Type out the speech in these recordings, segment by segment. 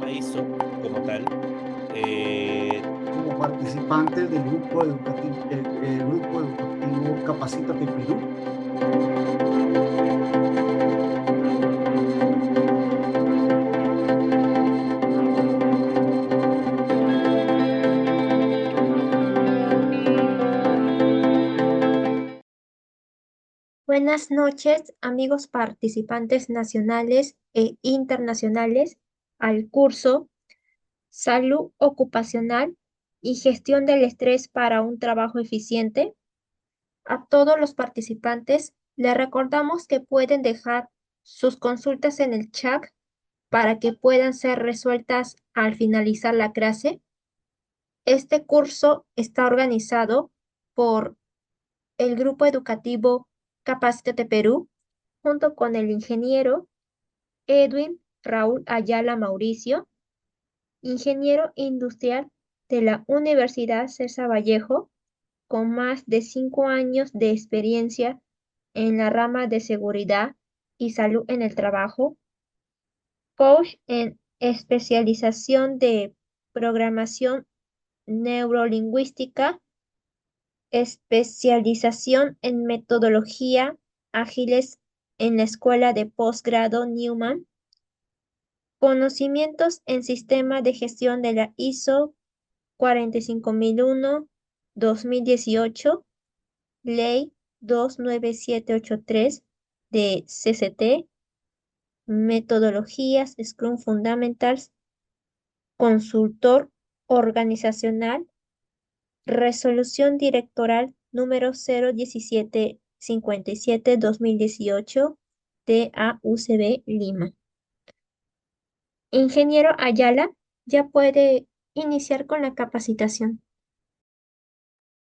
sistema ISO como tal. Eh, como participantes del grupo educativo, el grupo educativo Capacítate Perú. Buenas noches, amigos participantes nacionales e internacionales al curso Salud Ocupacional y Gestión del Estrés para un Trabajo Eficiente. A todos los participantes les recordamos que pueden dejar sus consultas en el chat para que puedan ser resueltas al finalizar la clase. Este curso está organizado por el Grupo Educativo Capacítate Perú junto con el ingeniero Edwin Raúl Ayala Mauricio, ingeniero industrial de la Universidad César Vallejo, con más de 5 años de experiencia en la rama de seguridad y salud en el trabajo, coach en especialización de programación neurolingüística, especialización en metodología ágiles en la Escuela de Posgrado Newman, conocimientos en sistema de gestión de la ISO 45001-2018, Ley 29783 de CCT, metodologías Scrum Fundamentals, consultor organizacional, resolución directoral número 01757-2018 de AUCB Lima. Ingeniero Ayala, ya puede iniciar con la capacitación.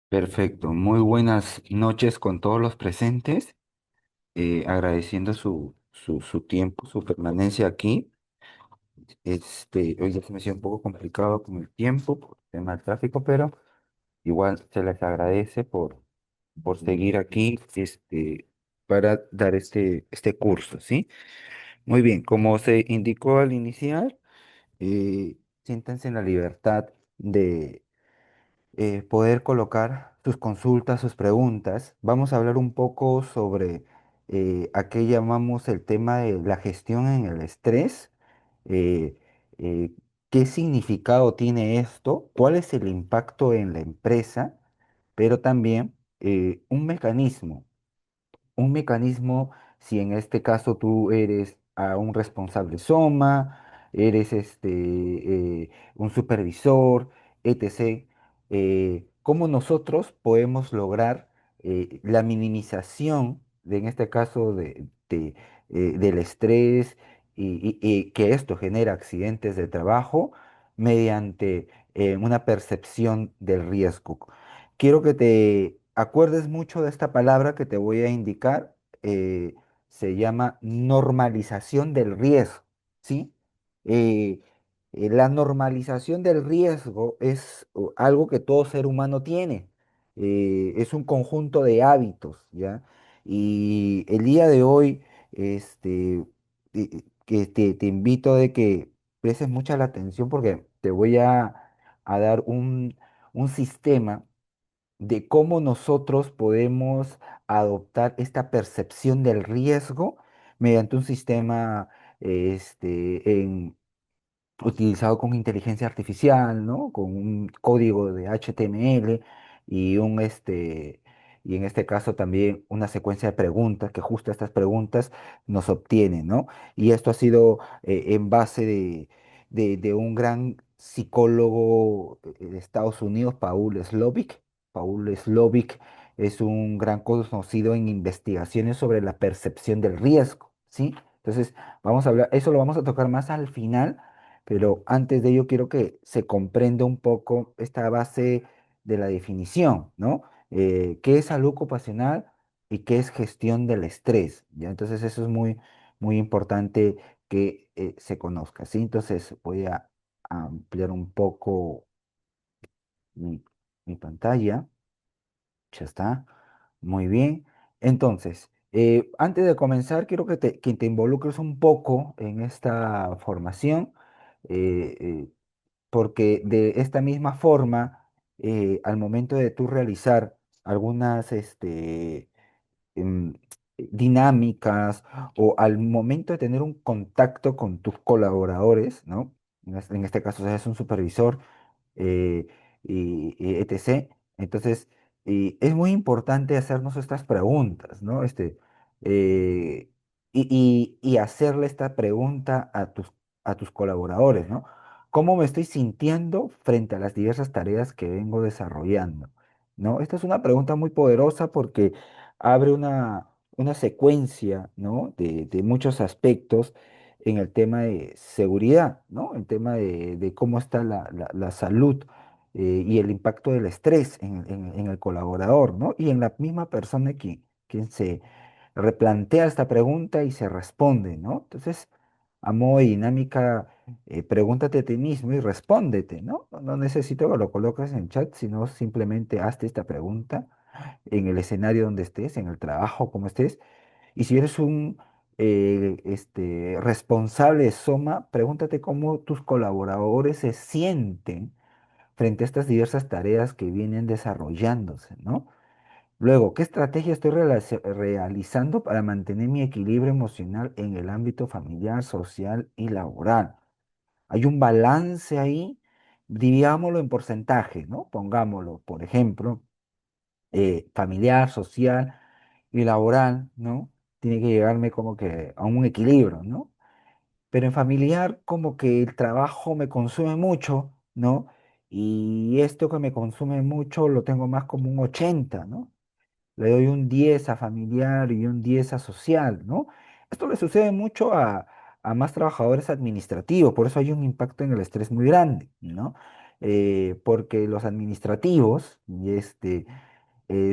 Perfecto, muy buenas noches con todos los presentes, agradeciendo su tiempo, su permanencia aquí. Hoy ya se me hacía un poco complicado con el tiempo por el tema del tráfico, pero igual se les agradece por seguir aquí para dar este curso, ¿sí? Muy bien, como se indicó al iniciar, siéntanse en la libertad poder colocar sus consultas, sus preguntas. Vamos a hablar un poco sobre a qué llamamos el tema de la gestión en el estrés, eh, eh, qué significado tiene esto, cuál es el impacto en la empresa, pero también un mecanismo, si en este caso tú eres un responsable SOMA, eres un supervisor, etc., cómo nosotros podemos lograr la minimización, en este caso, del estrés y que esto genera accidentes de trabajo mediante una percepción del riesgo. Quiero que te acuerdes mucho de esta palabra que te voy a indicar. Se llama normalización del riesgo, ¿sí? Eh, la normalización del riesgo es algo que todo ser humano tiene. Es un conjunto de hábitos, ¿ya? Y el día de hoy, que te invito de que prestes mucha la atención porque te voy a dar un sistema de cómo nosotros podemos adoptar esta percepción del riesgo mediante un sistema utilizado con inteligencia artificial, ¿no? Con un código de HTML y y en este caso también una secuencia de preguntas que justo estas preguntas nos obtienen, ¿no? Y esto ha sido en base de un gran psicólogo de Estados Unidos, Paul Slovic. Paul Slovic es un gran conocido en investigaciones sobre la percepción del riesgo, ¿sí? Entonces, vamos a hablar, eso lo vamos a tocar más al final, pero antes de ello quiero que se comprenda un poco esta base de la definición, ¿no? ¿Qué es salud ocupacional y qué es gestión del estrés? ¿Ya? Entonces eso es muy, muy importante que se conozca, ¿sí? Entonces voy a ampliar un poco mi, mi pantalla. Ya está. Muy bien. Entonces, antes de comenzar, quiero que te involucres un poco en esta formación. eh, eh, porque de esta misma forma, al momento de tú realizar algunas em, dinámicas o al momento de tener un contacto con tus colaboradores, ¿no? En este caso, si es un supervisor, eh, y etc. Entonces, es muy importante hacernos estas preguntas, ¿no? Eh, y hacerle esta pregunta a tus colaboradores, ¿no? ¿Cómo me estoy sintiendo frente a las diversas tareas que vengo desarrollando? ¿No? Esta es una pregunta muy poderosa porque abre una secuencia, ¿no? De muchos aspectos en el tema de seguridad, ¿no? El tema de cómo está la salud, y el impacto del estrés en el colaborador, ¿no? Y en la misma persona quien se replantea esta pregunta y se responde, ¿no? Entonces, a modo de dinámica, pregúntate a ti mismo y respóndete, ¿no? No necesito que lo coloques en chat, sino simplemente hazte esta pregunta en el escenario donde estés, en el trabajo, como estés. Y si eres un responsable de Soma, pregúntate cómo tus colaboradores se sienten frente a estas diversas tareas que vienen desarrollándose, ¿no? Luego, ¿qué estrategia estoy realizando para mantener mi equilibrio emocional en el ámbito familiar, social y laboral? Hay un balance ahí, dividámoslo en porcentaje, ¿no? Pongámoslo, por ejemplo, familiar, social y laboral, ¿no? Tiene que llegarme como que a un equilibrio, ¿no? Pero en familiar como que el trabajo me consume mucho, ¿no? Y esto que me consume mucho lo tengo más como un 80, ¿no? Le doy un 10 a familiar y un 10 a social, ¿no? Esto le sucede mucho a más trabajadores administrativos, por eso hay un impacto en el estrés muy grande, ¿no? Porque los administrativos,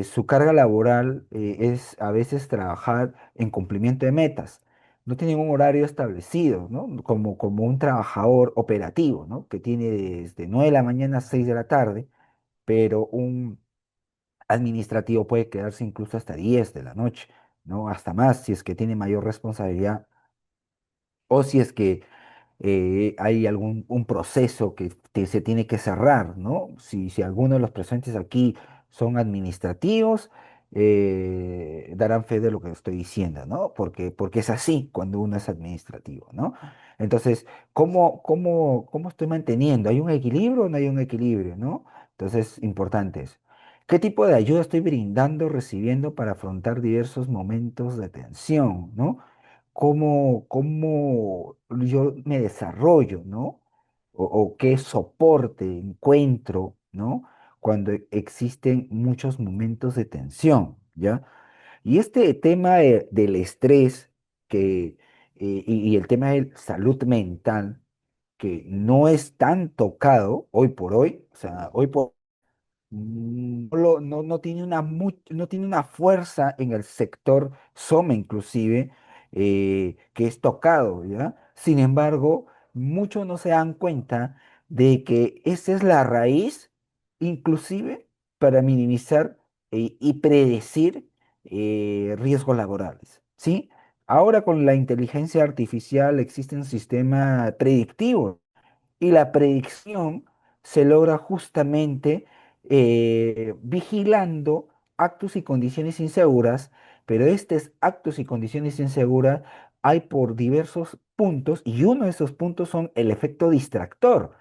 su carga laboral, es a veces trabajar en cumplimiento de metas. No tienen un horario establecido, ¿no? Como un trabajador operativo, ¿no? Que tiene desde 9 de la mañana a 6 de la tarde, pero un administrativo puede quedarse incluso hasta 10 de la noche, ¿no? Hasta más si es que tiene mayor responsabilidad o si es que hay algún un proceso que se tiene que cerrar, ¿no? Si alguno de los presentes aquí son administrativos, darán fe de lo que estoy diciendo, ¿no? Porque es así cuando uno es administrativo, ¿no? Entonces, ¿cómo estoy manteniendo? ¿Hay un equilibrio o no hay un equilibrio, ¿no? Entonces, importante eso. ¿Qué tipo de ayuda estoy brindando, recibiendo para afrontar diversos momentos de tensión, ¿no? Cómo yo me desarrollo, ¿no? O qué soporte encuentro, ¿no? Cuando existen muchos momentos de tensión, ¿ya? Y este tema del estrés y el tema de salud mental, que no es tan tocado hoy por hoy, o sea, hoy por no tiene no tiene una fuerza en el sector SOME inclusive, que es tocado, ¿ya? Sin embargo, muchos no se dan cuenta de que esa es la raíz, inclusive para minimizar, y predecir, riesgos laborales, ¿sí? Ahora con la inteligencia artificial existe un sistema predictivo y la predicción se logra justamente, vigilando actos y condiciones inseguras, pero estos actos y condiciones inseguras hay por diversos puntos y uno de esos puntos son el efecto distractor.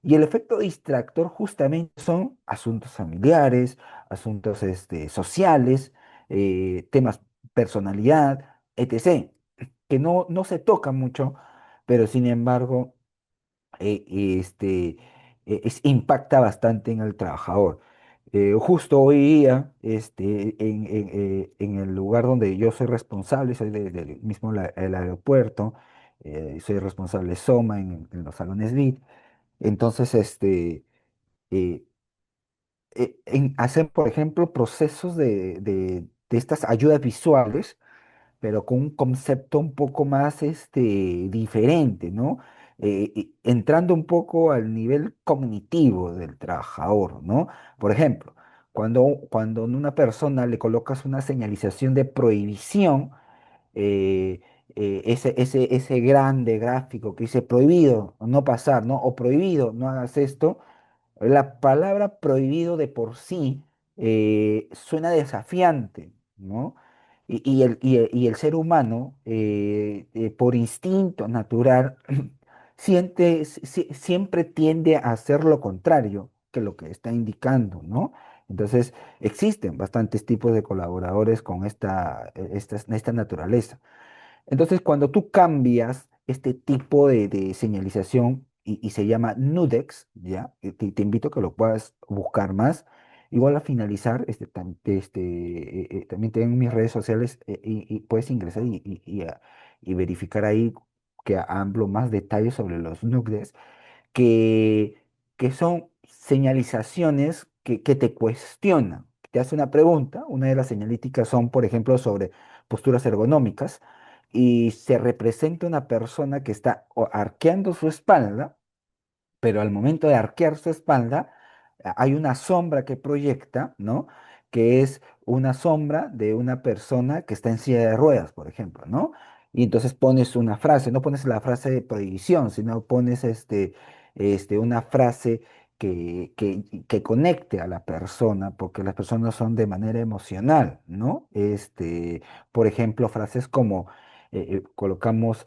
Y el efecto distractor justamente son asuntos familiares, asuntos sociales, temas personalidad, etc., que no se tocan mucho, pero sin embargo, impacta bastante en el trabajador. Justo hoy día, en el lugar donde yo soy responsable, soy del mismo el aeropuerto, soy responsable de SOMA en los salones VIP. Entonces, eh, hacen, por ejemplo, procesos de estas ayudas visuales, pero con un concepto un poco más diferente, ¿no? Entrando un poco al nivel cognitivo del trabajador, ¿no? Por ejemplo, cuando a una persona le colocas una señalización de prohibición, ese grande gráfico que dice prohibido no pasar, ¿no? O prohibido no hagas esto. La palabra prohibido de por sí suena desafiante, ¿no? Y el ser humano, por instinto natural, siempre tiende a hacer lo contrario que lo que está indicando, ¿no? Entonces, existen bastantes tipos de colaboradores con esta naturaleza. Entonces, cuando tú cambias este tipo de señalización y se llama Nudex, ¿ya? Te invito a que lo puedas buscar más. Igual a finalizar, también tengo mis redes sociales y puedes ingresar y verificar ahí que hablo más detalles sobre los Nudex que, que son señalizaciones que te cuestionan, te hace una pregunta. Una de las señalíticas son, por ejemplo, sobre posturas ergonómicas y se representa una persona que está arqueando su espalda, pero al momento de arquear su espalda, hay una sombra que proyecta, ¿no? Que es una sombra de una persona que está en silla de ruedas, por ejemplo, ¿no? Y entonces pones una frase, no pones la frase de prohibición, sino pones una frase que conecte a la persona, porque las personas son de manera emocional, ¿no? Por ejemplo, frases como colocamos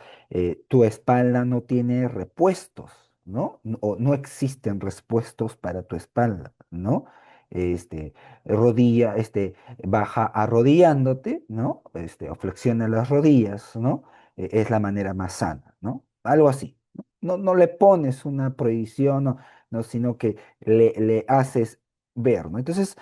tu espalda no tiene repuestos, ¿no? O no existen repuestos para tu espalda, ¿no? Este, baja arrodillándote, ¿no? O flexiona las rodillas, ¿no? Es la manera más sana, ¿no? Algo así. No le pones una prohibición, no, sino que le haces ver, ¿no? Entonces,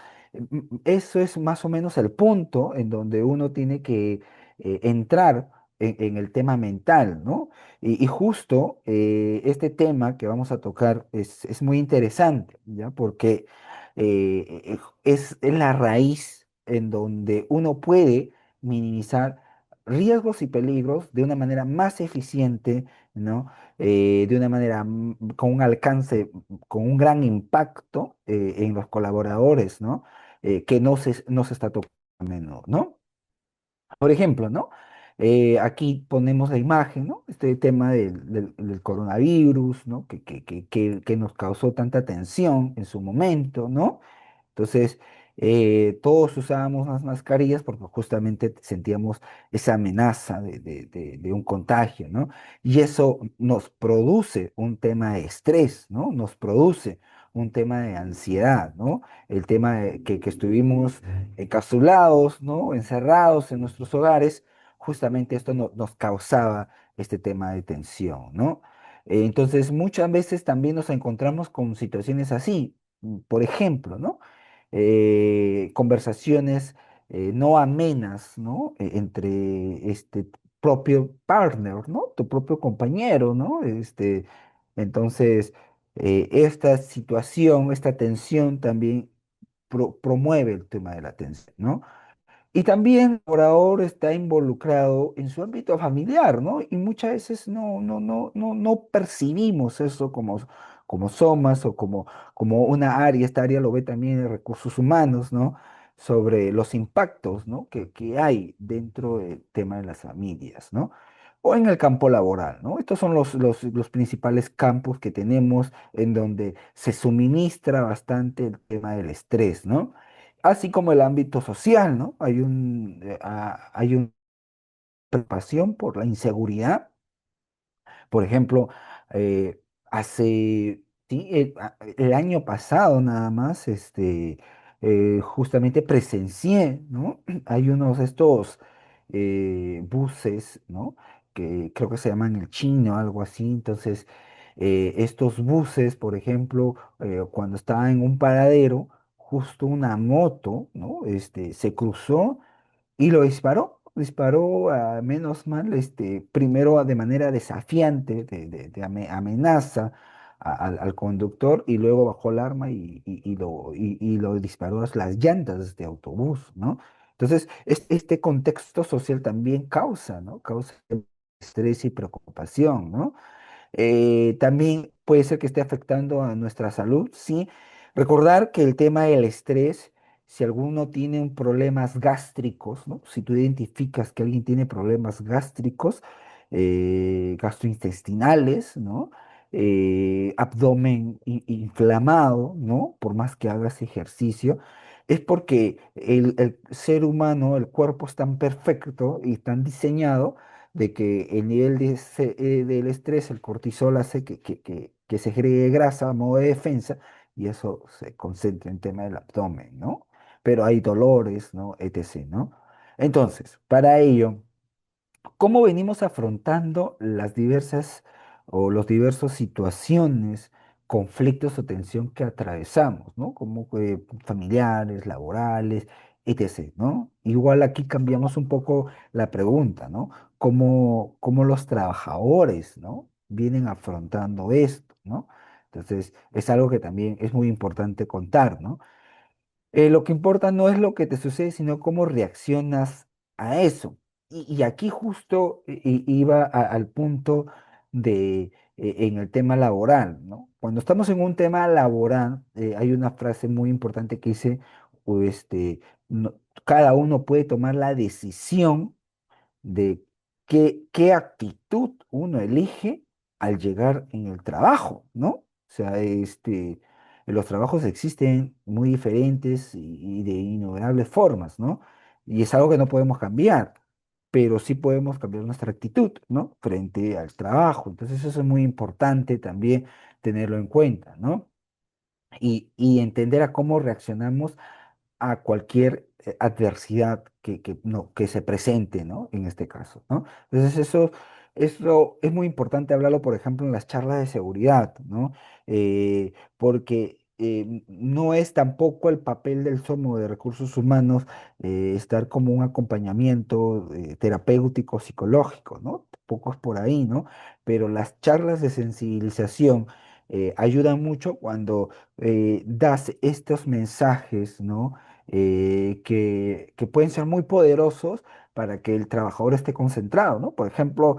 eso es más o menos el punto en donde uno tiene que entrar en el tema mental, ¿no? Y justo este tema que vamos a tocar es muy interesante, ¿ya? Porque es la raíz en donde uno puede minimizar riesgos y peligros de una manera más eficiente, ¿no? De una manera con un alcance, con un gran impacto en los colaboradores, ¿no? Que no se está tocando a menudo, ¿no? Por ejemplo, ¿no? Aquí ponemos la imagen, ¿no? Este tema del coronavirus, ¿no? Que nos causó tanta tensión en su momento, ¿no? Entonces, todos usábamos las mascarillas porque justamente sentíamos esa amenaza de un contagio, ¿no? Y eso nos produce un tema de estrés, ¿no? Nos produce un tema de ansiedad, ¿no? El tema de que estuvimos encapsulados, ¿no? Encerrados en nuestros hogares, justamente esto nos causaba este tema de tensión, ¿no? Entonces, muchas veces también nos encontramos con situaciones así, por ejemplo, ¿no? Conversaciones no amenas, ¿no? Entre este propio partner, ¿no? Tu propio compañero, ¿no? Entonces, esta situación, esta tensión también promueve el tema de la tensión, ¿no? Y también por ahora está involucrado en su ámbito familiar, ¿no? Y muchas veces no percibimos eso como SOMAS o como una área. Esta área lo ve también en recursos humanos, ¿no? Sobre los impactos, ¿no? que hay dentro del tema de las familias, ¿no? O en el campo laboral, ¿no? Estos son los principales campos que tenemos en donde se suministra bastante el tema del estrés, ¿no? Así como el ámbito social, ¿no? Hay una preocupación por la inseguridad. Por ejemplo, eh, sí, el año pasado nada más, justamente presencié, ¿no? Hay unos de estos buses, ¿no? Que creo que se llaman el chino, algo así. Entonces, estos buses, por ejemplo, cuando estaba en un paradero, justo una moto, ¿no? Se cruzó y lo disparó menos mal, primero de manera desafiante, de amenaza al conductor, y luego bajó el arma y lo disparó a las llantas de este autobús, ¿no? Entonces, este contexto social también causa, ¿no? Causa estrés y preocupación, ¿no? También puede ser que esté afectando a nuestra salud, sí. Recordar que el tema del estrés si alguno tiene problemas gástricos, ¿no? Si tú identificas que alguien tiene problemas gástricos, gastrointestinales, ¿no? Abdomen inflamado, ¿no? Por más que hagas ejercicio, es porque el ser humano, el cuerpo es tan perfecto y tan diseñado de que el nivel del estrés, el cortisol, hace que se agregue grasa a modo de defensa y eso se concentra en tema del abdomen, ¿no? Pero hay dolores, ¿no? etc., ¿no? Entonces, para ello, ¿cómo venimos afrontando las diversas o los diversos situaciones, conflictos o tensión que atravesamos, ¿no? Como familiares, laborales, etc., ¿no? Igual aquí cambiamos un poco la pregunta, ¿no? ¿Cómo los trabajadores, ¿no? Vienen afrontando esto, ¿no? Entonces, es algo que también es muy importante contar, ¿no? Lo que importa no es lo que te sucede, sino cómo reaccionas a eso. Y aquí justo iba al punto de, en el tema laboral, ¿no? Cuando estamos en un tema laboral, hay una frase muy importante que dice, o no- cada uno puede tomar la decisión de qué actitud uno elige al llegar en el trabajo, ¿no? O sea, los trabajos existen muy diferentes y de innumerables formas, ¿no? Y es algo que no podemos cambiar, pero sí podemos cambiar nuestra actitud, ¿no? Frente al trabajo. Entonces eso es muy importante también tenerlo en cuenta, ¿no? Y entender a cómo reaccionamos a cualquier adversidad no, que se presente, ¿no? En este caso, ¿no? Entonces eso es muy importante hablarlo, por ejemplo, en las charlas de seguridad, ¿no? Porque no es tampoco el papel del SOMO de recursos humanos estar como un acompañamiento terapéutico, psicológico, ¿no? Tampoco es por ahí, ¿no? Pero las charlas de sensibilización ayudan mucho cuando das estos mensajes, ¿no? Que pueden ser muy poderosos para que el trabajador esté concentrado, ¿no? Por ejemplo,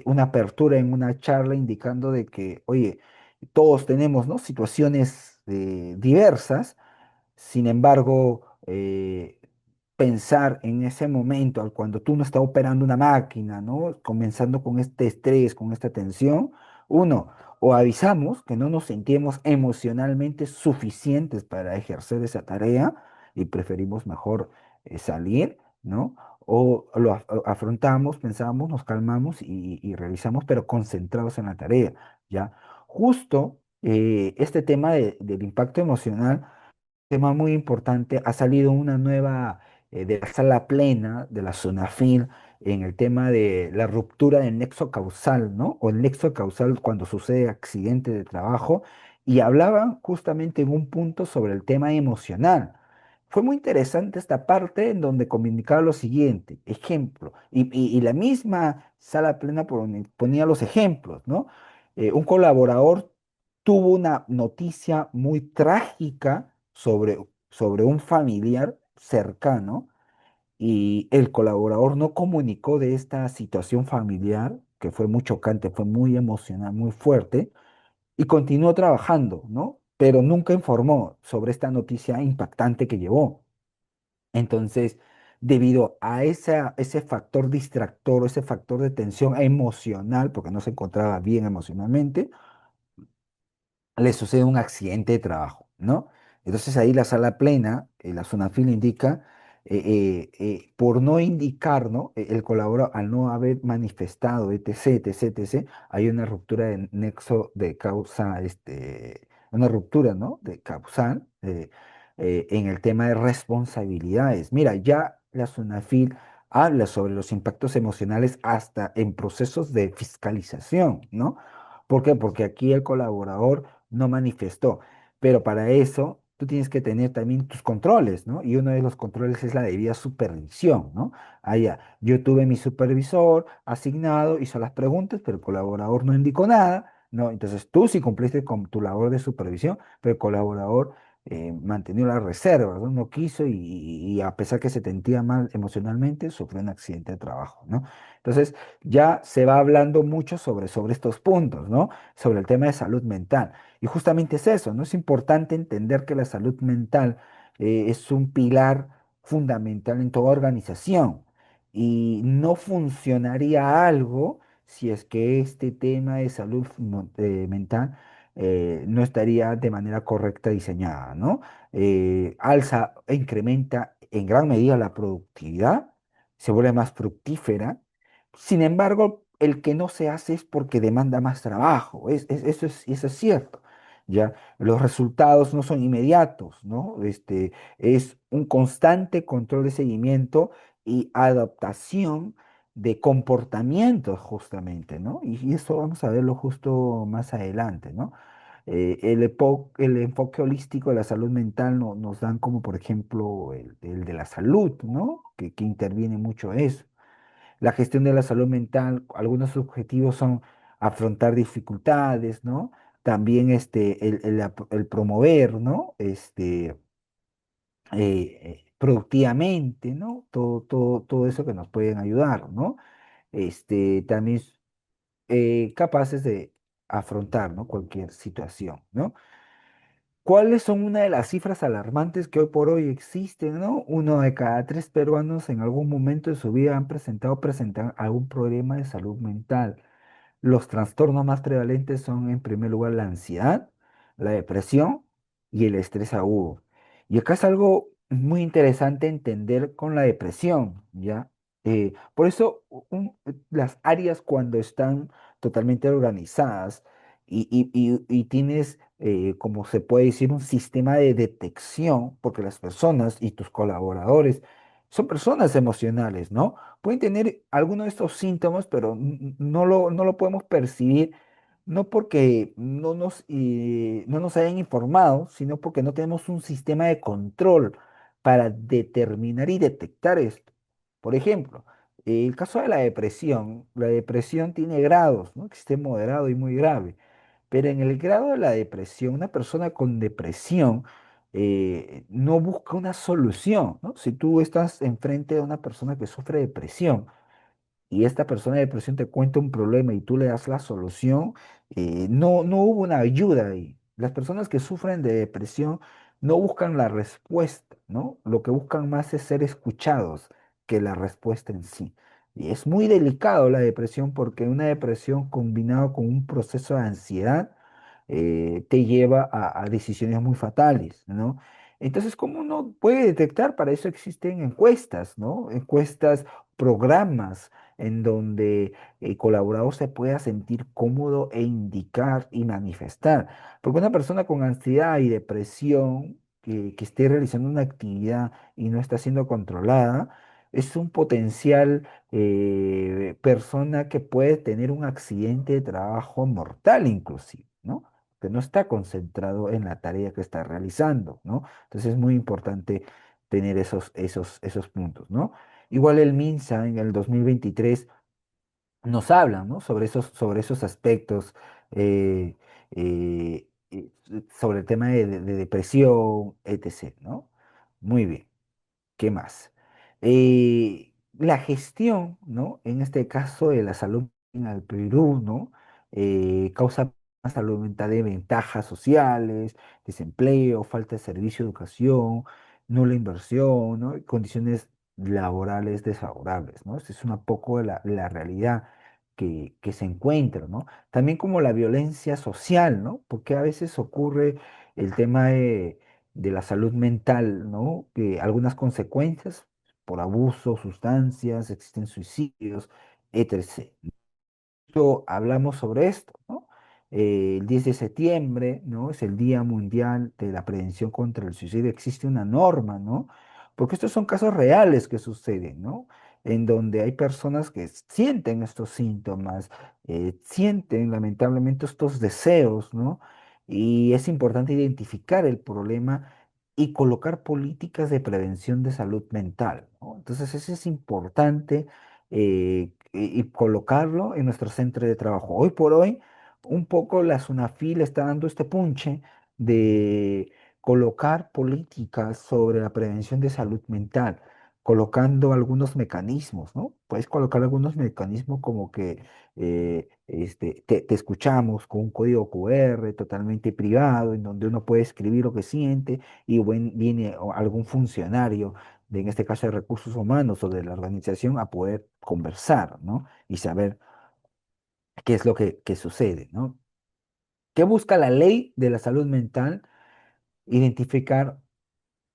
una apertura en una charla indicando de que, oye, todos tenemos, ¿no? Situaciones diversas, sin embargo, pensar en ese momento, cuando tú no estás operando una máquina, ¿no? Comenzando con este estrés, con esta tensión, uno, o avisamos que no nos sentimos emocionalmente suficientes para ejercer esa tarea y preferimos mejor salir, ¿no? O lo afrontamos, pensamos, nos calmamos y realizamos, pero concentrados en la tarea, ¿ya? Justo este tema del impacto emocional tema muy importante. Ha salido una nueva de la sala plena de la SUNAFIL en el tema de la ruptura del nexo causal, ¿no? O el nexo causal cuando sucede accidente de trabajo. Y hablaban justamente en un punto sobre el tema emocional. Fue muy interesante esta parte en donde comunicaba lo siguiente, ejemplo, y la misma sala plena ponía los ejemplos, ¿no? Un colaborador tuvo una noticia muy trágica sobre un familiar cercano y el colaborador no comunicó de esta situación familiar, que fue muy chocante, fue muy emocional, muy fuerte, y continuó trabajando, ¿no? Pero nunca informó sobre esta noticia impactante que llevó. Entonces, debido a ese factor distractor, ese factor de tensión emocional, porque no se encontraba bien emocionalmente, le sucede un accidente de trabajo, ¿no? Entonces ahí la sala plena, la zona fila indica, por no indicar, ¿no? El colaborador al no haber manifestado, etc., etc., etc., hay una ruptura de nexo de causa, una ruptura, ¿no? De causal en el tema de responsabilidades. Mira, ya la SUNAFIL habla sobre los impactos emocionales hasta en procesos de fiscalización, ¿no? ¿Por qué? Porque aquí el colaborador no manifestó. Pero para eso tú tienes que tener también tus controles, ¿no? Y uno de los controles es la debida supervisión, ¿no? Allá, yo tuve mi supervisor asignado, hizo las preguntas, pero el colaborador no indicó nada, ¿no? Entonces tú sí cumpliste con tu labor de supervisión, pero el colaborador mantenió la reserva, ¿no? No quiso y a pesar que se sentía mal emocionalmente, sufrió un accidente de trabajo, ¿no? Entonces ya se va hablando mucho sobre estos puntos, ¿no? Sobre el tema de salud mental. Y justamente es eso, ¿no? Es importante entender que la salud mental es un pilar fundamental en toda organización y no funcionaría algo si es que este tema de salud mental no estaría de manera correcta diseñada, ¿no? Alza e incrementa en gran medida la productividad, se vuelve más fructífera. Sin embargo, el que no se hace es porque demanda más trabajo, eso es cierto. ¿Ya? Los resultados no son inmediatos, ¿no? Es un constante control de seguimiento y adaptación de comportamientos justamente, ¿no? Y eso vamos a verlo justo más adelante, ¿no? El enfoque holístico de la salud mental nos dan como, por ejemplo, el de la salud, ¿no? Que interviene mucho eso. La gestión de la salud mental, algunos objetivos son afrontar dificultades, ¿no? También el promover, ¿no? Productivamente, ¿no? Todo eso que nos pueden ayudar, ¿no? También capaces de afrontar, ¿no? Cualquier situación, ¿no? ¿Cuáles son una de las cifras alarmantes que hoy por hoy existen, ¿no? Uno de cada tres peruanos en algún momento de su vida han presentado o presentan algún problema de salud mental. Los trastornos más prevalentes son, en primer lugar, la ansiedad, la depresión y el estrés agudo. Y acá es algo muy interesante entender con la depresión, ¿ya? Por eso, las áreas cuando están totalmente organizadas y tienes, como se puede decir, un sistema de detección, porque las personas y tus colaboradores son personas emocionales, ¿no? Pueden tener alguno de estos síntomas, pero no lo podemos percibir, no porque no nos hayan informado, sino porque no tenemos un sistema de control para determinar y detectar esto. Por ejemplo, el caso de la depresión tiene grados, ¿no? Existe moderado y muy grave. Pero en el grado de la depresión, una persona con depresión no busca una solución, ¿no? Si tú estás enfrente de una persona que sufre depresión, y esta persona de depresión te cuenta un problema y tú le das la solución, no hubo una ayuda ahí. Las personas que sufren de depresión no buscan la respuesta, ¿no? Lo que buscan más es ser escuchados que la respuesta en sí. Y es muy delicado la depresión porque una depresión combinada con un proceso de ansiedad te lleva a decisiones muy fatales, ¿no? Entonces, ¿cómo uno puede detectar? Para eso existen encuestas, ¿no? Encuestas, programas en donde el colaborador se pueda sentir cómodo e indicar y manifestar. Porque una persona con ansiedad y depresión que esté realizando una actividad y no está siendo controlada, es un potencial persona que puede tener un accidente de trabajo mortal inclusive, ¿no? Que no está concentrado en la tarea que está realizando, ¿no? Entonces es muy importante tener esos puntos, ¿no? Igual el MINSA en el 2023 nos habla, ¿no? Sobre esos aspectos, eh, sobre el tema de depresión, etc., ¿no? Muy bien. ¿Qué más? La gestión, ¿no? En este caso de la salud en el Perú, ¿no? Causa más salud mental de ventajas sociales, desempleo, falta de servicio, educación, nula inversión, ¿no? Y condiciones laborales desfavorables, ¿no? Esta es un poco de la realidad que se encuentra, ¿no? También como la violencia social, ¿no? Porque a veces ocurre el tema de la salud mental, ¿no? Que algunas consecuencias por abuso, sustancias, existen suicidios, etc. Hablamos sobre esto, ¿no? El 10 de septiembre, ¿no? Es el Día Mundial de la Prevención contra el Suicidio. Existe una norma, ¿no? Porque estos son casos reales que suceden, ¿no? En donde hay personas que sienten estos síntomas, sienten lamentablemente estos deseos, ¿no? Y es importante identificar el problema y colocar políticas de prevención de salud mental, ¿no? Entonces, eso es importante y colocarlo en nuestro centro de trabajo. Hoy por hoy, un poco la SUNAFIL está dando este punche de colocar políticas sobre la prevención de salud mental, colocando algunos mecanismos, ¿no? Puedes colocar algunos mecanismos como que te escuchamos con un código QR totalmente privado, en donde uno puede escribir lo que siente y viene algún funcionario, en este caso de recursos humanos o de la organización, a poder conversar, ¿no? Y saber qué es lo que sucede, ¿no? ¿Qué busca la ley de la salud mental? Identificar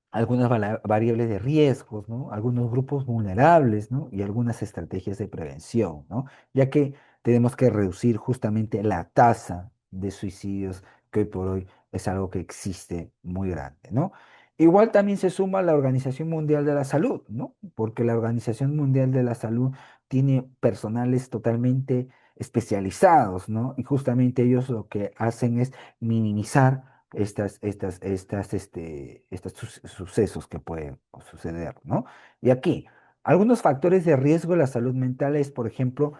algunas variables de riesgos, ¿no? Algunos grupos vulnerables, ¿no? Y algunas estrategias de prevención, ¿no? Ya que tenemos que reducir justamente la tasa de suicidios que hoy por hoy es algo que existe muy grande, ¿no? Igual también se suma la Organización Mundial de la Salud, ¿no? Porque la Organización Mundial de la Salud tiene personales totalmente especializados, ¿no? Y justamente ellos lo que hacen es minimizar estos sucesos que pueden suceder, ¿no? Y aquí, algunos factores de riesgo de la salud mental es, por ejemplo,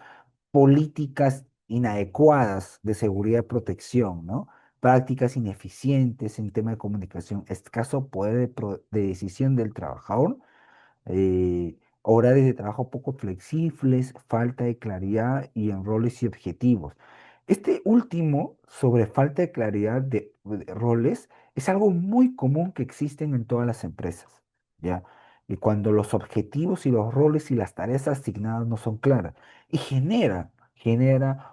políticas inadecuadas de seguridad y protección, ¿no? Prácticas ineficientes en tema de comunicación, escaso poder de decisión del trabajador, horarios de trabajo poco flexibles, falta de claridad y en roles y objetivos. Este último, sobre falta de claridad de roles, es algo muy común que existen en todas las empresas, ¿ya? Y cuando los objetivos y los roles y las tareas asignadas no son claras, y genera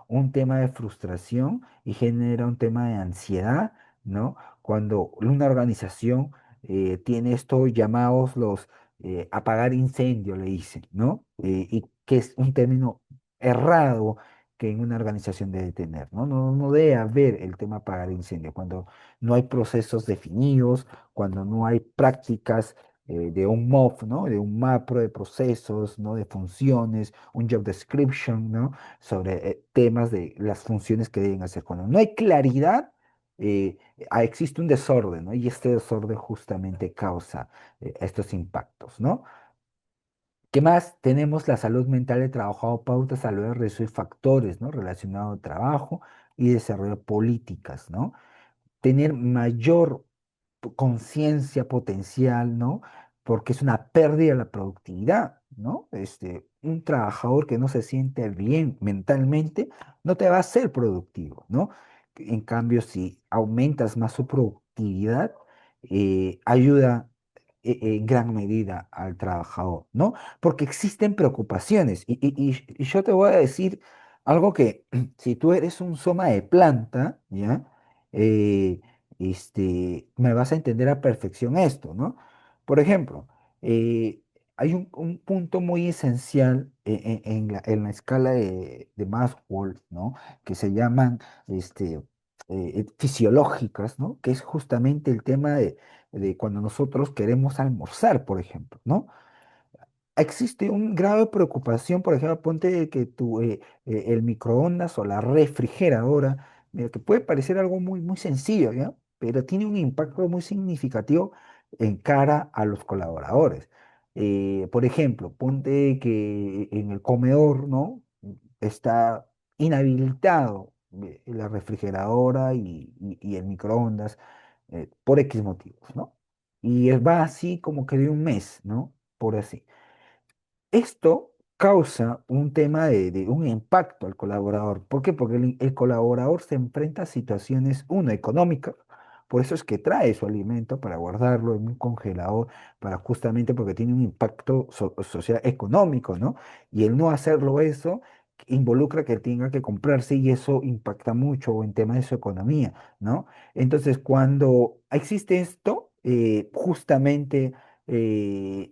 un tema de frustración y genera un tema de ansiedad, ¿no? Cuando una organización tiene estos llamados los apagar incendio, le dicen, ¿no? Y que es un término errado que en una organización debe tener, ¿no? No debe haber el tema apagar incendio, cuando no hay procesos definidos, cuando no hay prácticas de un MOF, ¿no? De un macro de procesos, ¿no? De funciones, un job description, ¿no? Sobre temas de las funciones que deben hacer. Cuando no hay claridad, existe un desorden, ¿no? Y este desorden justamente causa estos impactos, ¿no? ¿Qué más? Tenemos la salud mental de trabajo, pautas, salud, riesgo y factores, ¿no? Relacionados al trabajo y desarrollo políticas, ¿no? Tener mayor conciencia potencial, ¿no? Porque es una pérdida de la productividad, ¿no? Un trabajador que no se siente bien mentalmente no te va a ser productivo, ¿no? En cambio, si aumentas más su productividad, ayuda en gran medida al trabajador, ¿no? Porque existen preocupaciones. Y yo te voy a decir algo que si tú eres un soma de planta, ¿ya? Eh, me vas a entender a perfección esto, ¿no? Por ejemplo, hay un punto muy esencial en la escala de Maxwell, ¿no? Que se llaman fisiológicas, ¿no? Que es justamente el tema de cuando nosotros queremos almorzar, por ejemplo, ¿no? Existe un grave preocupación, por ejemplo, ponte que el microondas o la refrigeradora, mira, que puede parecer algo muy, muy sencillo, ¿ya? Pero tiene un impacto muy significativo en cara a los colaboradores. Por ejemplo, ponte que en el comedor, ¿no? Está inhabilitado la refrigeradora y el microondas por X motivos, ¿no? Y va así como que de un mes, ¿no? Por así. Esto causa un tema de un impacto al colaborador. ¿Por qué? Porque el colaborador se enfrenta a situaciones, uno, económicas, por eso es que trae su alimento para guardarlo en un congelador, para justamente porque tiene un impacto social económico, ¿no? Y el no hacerlo eso involucra que tenga que comprarse y eso impacta mucho en temas de su economía, ¿no? Entonces, cuando existe esto, justamente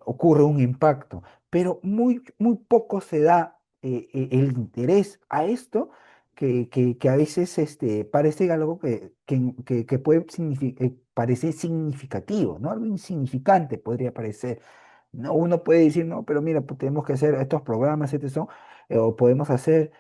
ocurre un impacto, pero muy, muy poco se da el interés a esto, que a veces parece algo que puede parecer significativo, ¿no? Algo insignificante podría parecer. No, uno puede decir, no, pero mira, pues tenemos que hacer estos programas, o podemos hacer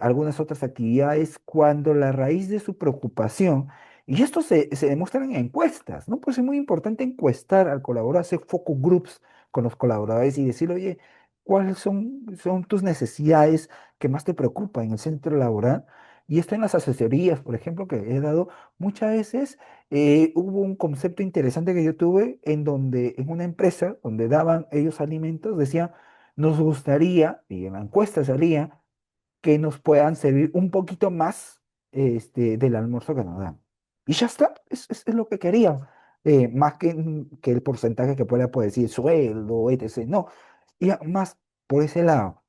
algunas otras actividades cuando la raíz de su preocupación, y esto se demuestra en encuestas, ¿no? Pues es muy importante encuestar al colaborador, hacer focus groups con los colaboradores y decir, oye, ¿cuáles son tus necesidades que más te preocupan en el centro laboral? Y esto en las asesorías, por ejemplo, que he dado muchas veces, hubo un concepto interesante que yo tuve en donde, en una empresa donde daban ellos alimentos, decían, nos gustaría, y en la encuesta salía, que nos puedan servir un poquito más del almuerzo que nos dan. Y ya está, es lo que querían. Más que el porcentaje que pueda decir sueldo, etc. No, y más por ese lado.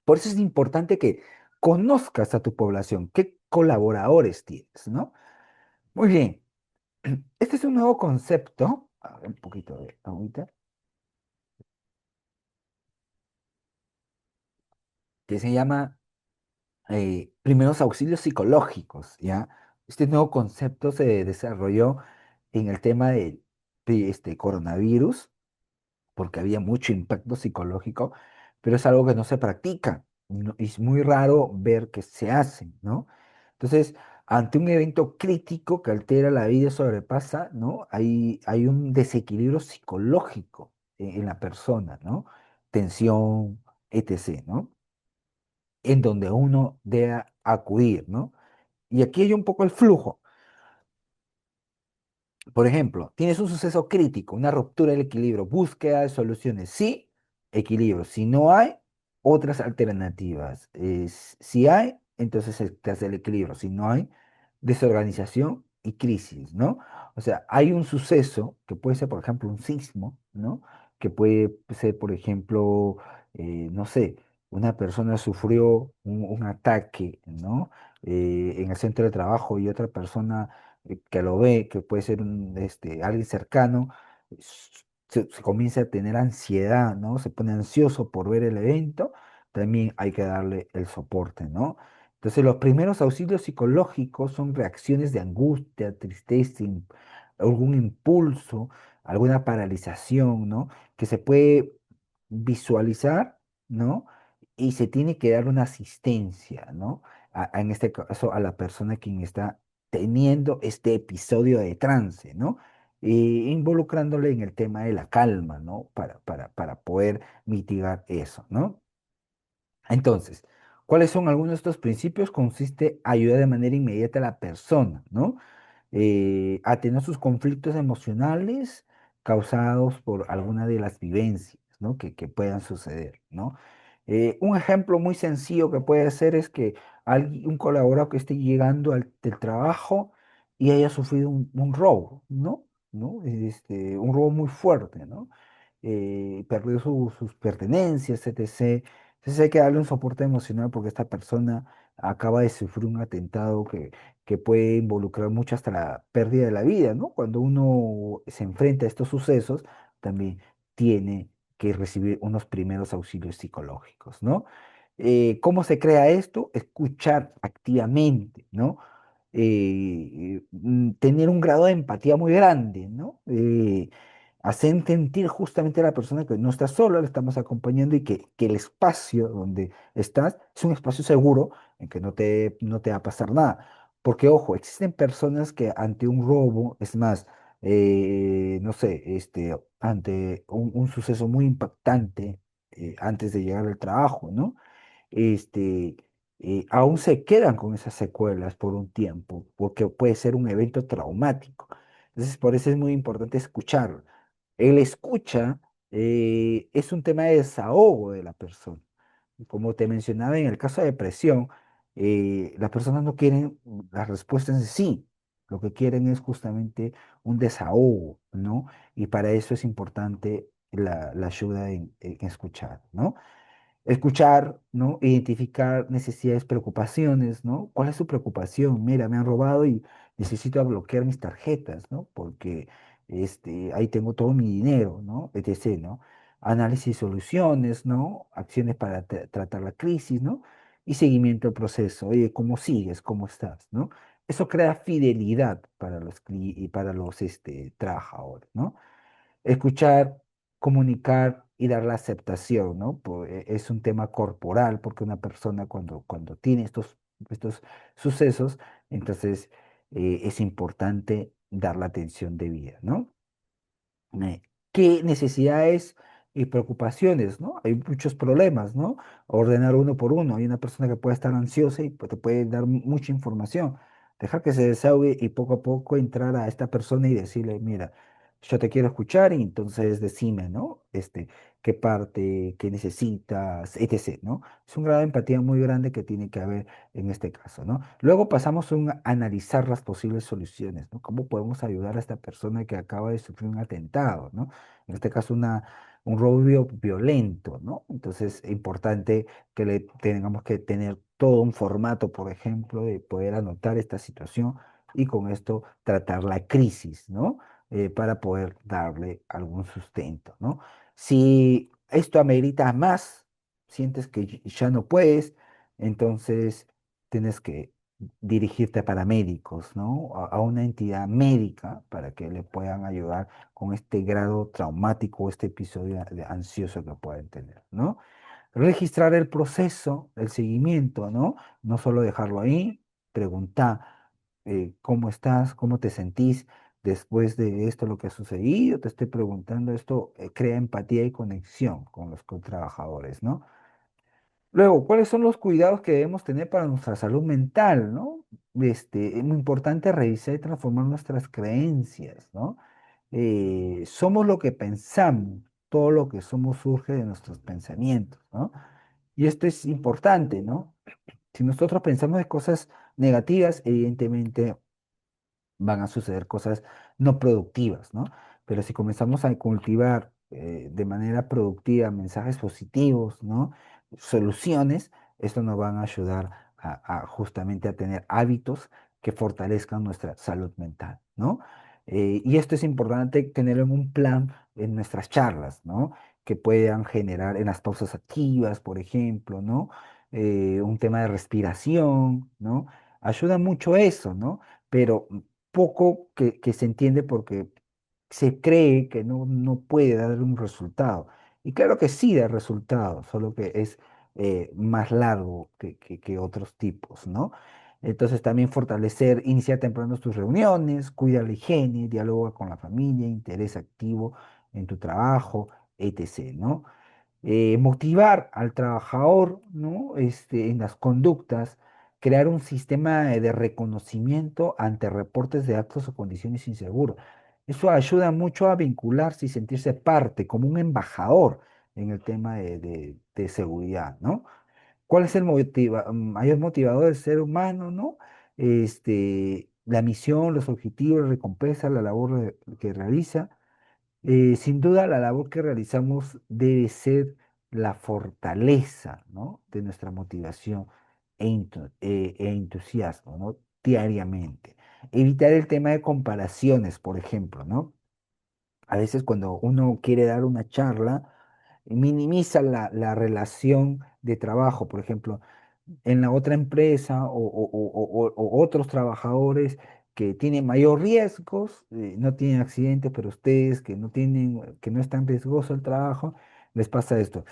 Por eso es importante que conozcas a tu población, qué colaboradores tienes, ¿no? Muy bien. Este es un nuevo concepto. A ver, un poquito de agüita. Que se llama primeros auxilios psicológicos, ¿ya? Este nuevo concepto se desarrolló en el tema de este coronavirus, porque había mucho impacto psicológico, pero es algo que no se practica. Es muy raro ver que se hace, ¿no? Entonces, ante un evento crítico que altera la vida y sobrepasa, ¿no? Hay un desequilibrio psicológico en la persona, ¿no? Tensión, etc., ¿no? En donde uno debe acudir, ¿no? Y aquí hay un poco el flujo. Por ejemplo, tienes un suceso crítico, una ruptura del equilibrio, búsqueda de soluciones. Sí, equilibrio. Si no hay, otras alternativas. Si hay, entonces te hace el equilibrio. Si no hay, desorganización y crisis, ¿no? O sea, hay un suceso que puede ser, por ejemplo, un sismo, ¿no? Que puede ser, por ejemplo, no sé, una persona sufrió un ataque, ¿no? En el centro de trabajo y otra persona que lo ve, que puede ser alguien cercano, se comienza a tener ansiedad, ¿no? Se pone ansioso por ver el evento, también hay que darle el soporte, ¿no? Entonces, los primeros auxilios psicológicos son reacciones de angustia, tristeza, algún impulso, alguna paralización, ¿no? Que se puede visualizar, ¿no? Y se tiene que dar una asistencia, ¿no? En este caso, a la persona quien está teniendo este episodio de trance, ¿no? Involucrándole en el tema de la calma, ¿no? Para poder mitigar eso, ¿no? Entonces, ¿cuáles son algunos de estos principios? Consiste ayudar de manera inmediata a la persona, ¿no? A tener sus conflictos emocionales causados por alguna de las vivencias, ¿no? Que puedan suceder, ¿no? Un ejemplo muy sencillo que puede ser es que un colaborador que esté llegando del trabajo y haya sufrido un robo, ¿no? ¿No? Un robo muy fuerte, ¿no? Perdió sus pertenencias, etc. Entonces hay que darle un soporte emocional porque esta persona acaba de sufrir un atentado que puede involucrar mucho hasta la pérdida de la vida, ¿no? Cuando uno se enfrenta a estos sucesos, también tiene que recibir unos primeros auxilios psicológicos, ¿no? ¿Cómo se crea esto? Escuchar activamente, ¿no? Tener un grado de empatía muy grande, ¿no? Hacer sentir justamente a la persona que no está sola, le estamos acompañando y que el espacio donde estás es un espacio seguro en que no te va a pasar nada. Porque, ojo, existen personas que ante un robo, es más, no sé, ante un suceso muy impactante antes de llegar al trabajo, ¿no? este, aún se quedan con esas secuelas por un tiempo, porque puede ser un evento traumático. Entonces, por eso es muy importante escucharlo. El escucha es un tema de desahogo de la persona. Y como te mencionaba, en el caso de depresión, las personas no quieren las respuestas en sí. Lo que quieren es justamente un desahogo, ¿no? Y para eso es importante la ayuda en escuchar, ¿no? Escuchar, ¿no? Identificar necesidades, preocupaciones, ¿no? ¿Cuál es su preocupación? Mira, me han robado y necesito bloquear mis tarjetas, ¿no? Porque ahí tengo todo mi dinero, ¿no? Etc., ¿no? Análisis y soluciones, ¿no? Acciones para tratar la crisis, ¿no? Y seguimiento del proceso. Oye, ¿cómo sigues? ¿Cómo estás? ¿No? Eso crea fidelidad para y para los trabajadores, ¿no? Escuchar, comunicar y dar la aceptación, ¿no? Es un tema corporal, porque una persona cuando tiene estos sucesos, entonces es importante dar la atención debida, ¿no? Eh, ¿Qué necesidades y preocupaciones, ¿no? Hay muchos problemas, ¿no? Ordenar uno por uno. Hay una persona que puede estar ansiosa y pues, te puede dar mucha información. Dejar que se desahogue y poco a poco entrar a esta persona y decirle, mira, yo te quiero escuchar y entonces decime, ¿no? Qué parte, qué necesitas, etc., ¿no? Es un grado de empatía muy grande que tiene que haber en este caso, ¿no? Luego pasamos a analizar las posibles soluciones, ¿no? ¿Cómo podemos ayudar a esta persona que acaba de sufrir un atentado, ¿no? En este caso, un robo violento, ¿no? Entonces, es importante que le tengamos que tener todo un formato, por ejemplo, de poder anotar esta situación y con esto tratar la crisis, ¿no? Para poder darle algún sustento, ¿no? Si esto amerita más, sientes que ya no puedes, entonces tienes que dirigirte a paramédicos, ¿no? A una entidad médica para que le puedan ayudar con este grado traumático, este episodio ansioso que pueden tener, ¿no? Registrar el proceso, el seguimiento, ¿no? No solo dejarlo ahí, preguntar cómo estás, cómo te sentís después de esto, lo que ha sucedido. Te estoy preguntando esto, crea empatía y conexión con los trabajadores, ¿no? Luego, ¿cuáles son los cuidados que debemos tener para nuestra salud mental, ¿no? Es muy importante revisar y transformar nuestras creencias, ¿no? Somos lo que pensamos, todo lo que somos surge de nuestros pensamientos, ¿no? Y esto es importante, ¿no? Si nosotros pensamos de cosas negativas, evidentemente van a suceder cosas no productivas, ¿no? Pero si comenzamos a cultivar de manera productiva mensajes positivos, ¿no? Soluciones, esto nos van a ayudar justamente a tener hábitos que fortalezcan nuestra salud mental, ¿no? Y esto es importante tenerlo en un plan en nuestras charlas, ¿no? Que puedan generar en las pausas activas, por ejemplo, ¿no? Un tema de respiración, ¿no? Ayuda mucho eso, ¿no? Pero poco que se entiende porque se cree que no puede dar un resultado. Y claro que sí da resultado, solo que es más largo que otros tipos, ¿no? Entonces también fortalecer, iniciar temprano tus reuniones, cuida la higiene, dialoga con la familia, interés activo en tu trabajo, etc., ¿no? Motivar al trabajador, ¿no? En las conductas, crear un sistema de reconocimiento ante reportes de actos o condiciones inseguras. Eso ayuda mucho a vincularse y sentirse parte, como un embajador en el tema de seguridad, ¿no? ¿Cuál es el mayor motivador del ser humano, ¿no? La misión, los objetivos, la recompensa, la labor que realiza. Sin duda, la labor que realizamos debe ser la fortaleza, ¿no? De nuestra motivación e entusiasmo, ¿no? Diariamente. Evitar el tema de comparaciones, por ejemplo, ¿no? A veces cuando uno quiere dar una charla, minimiza la relación de trabajo, por ejemplo en la otra empresa o otros trabajadores que tienen mayor riesgos, no tienen accidentes, pero ustedes que no tienen, que no es tan riesgoso el trabajo, les pasa esto.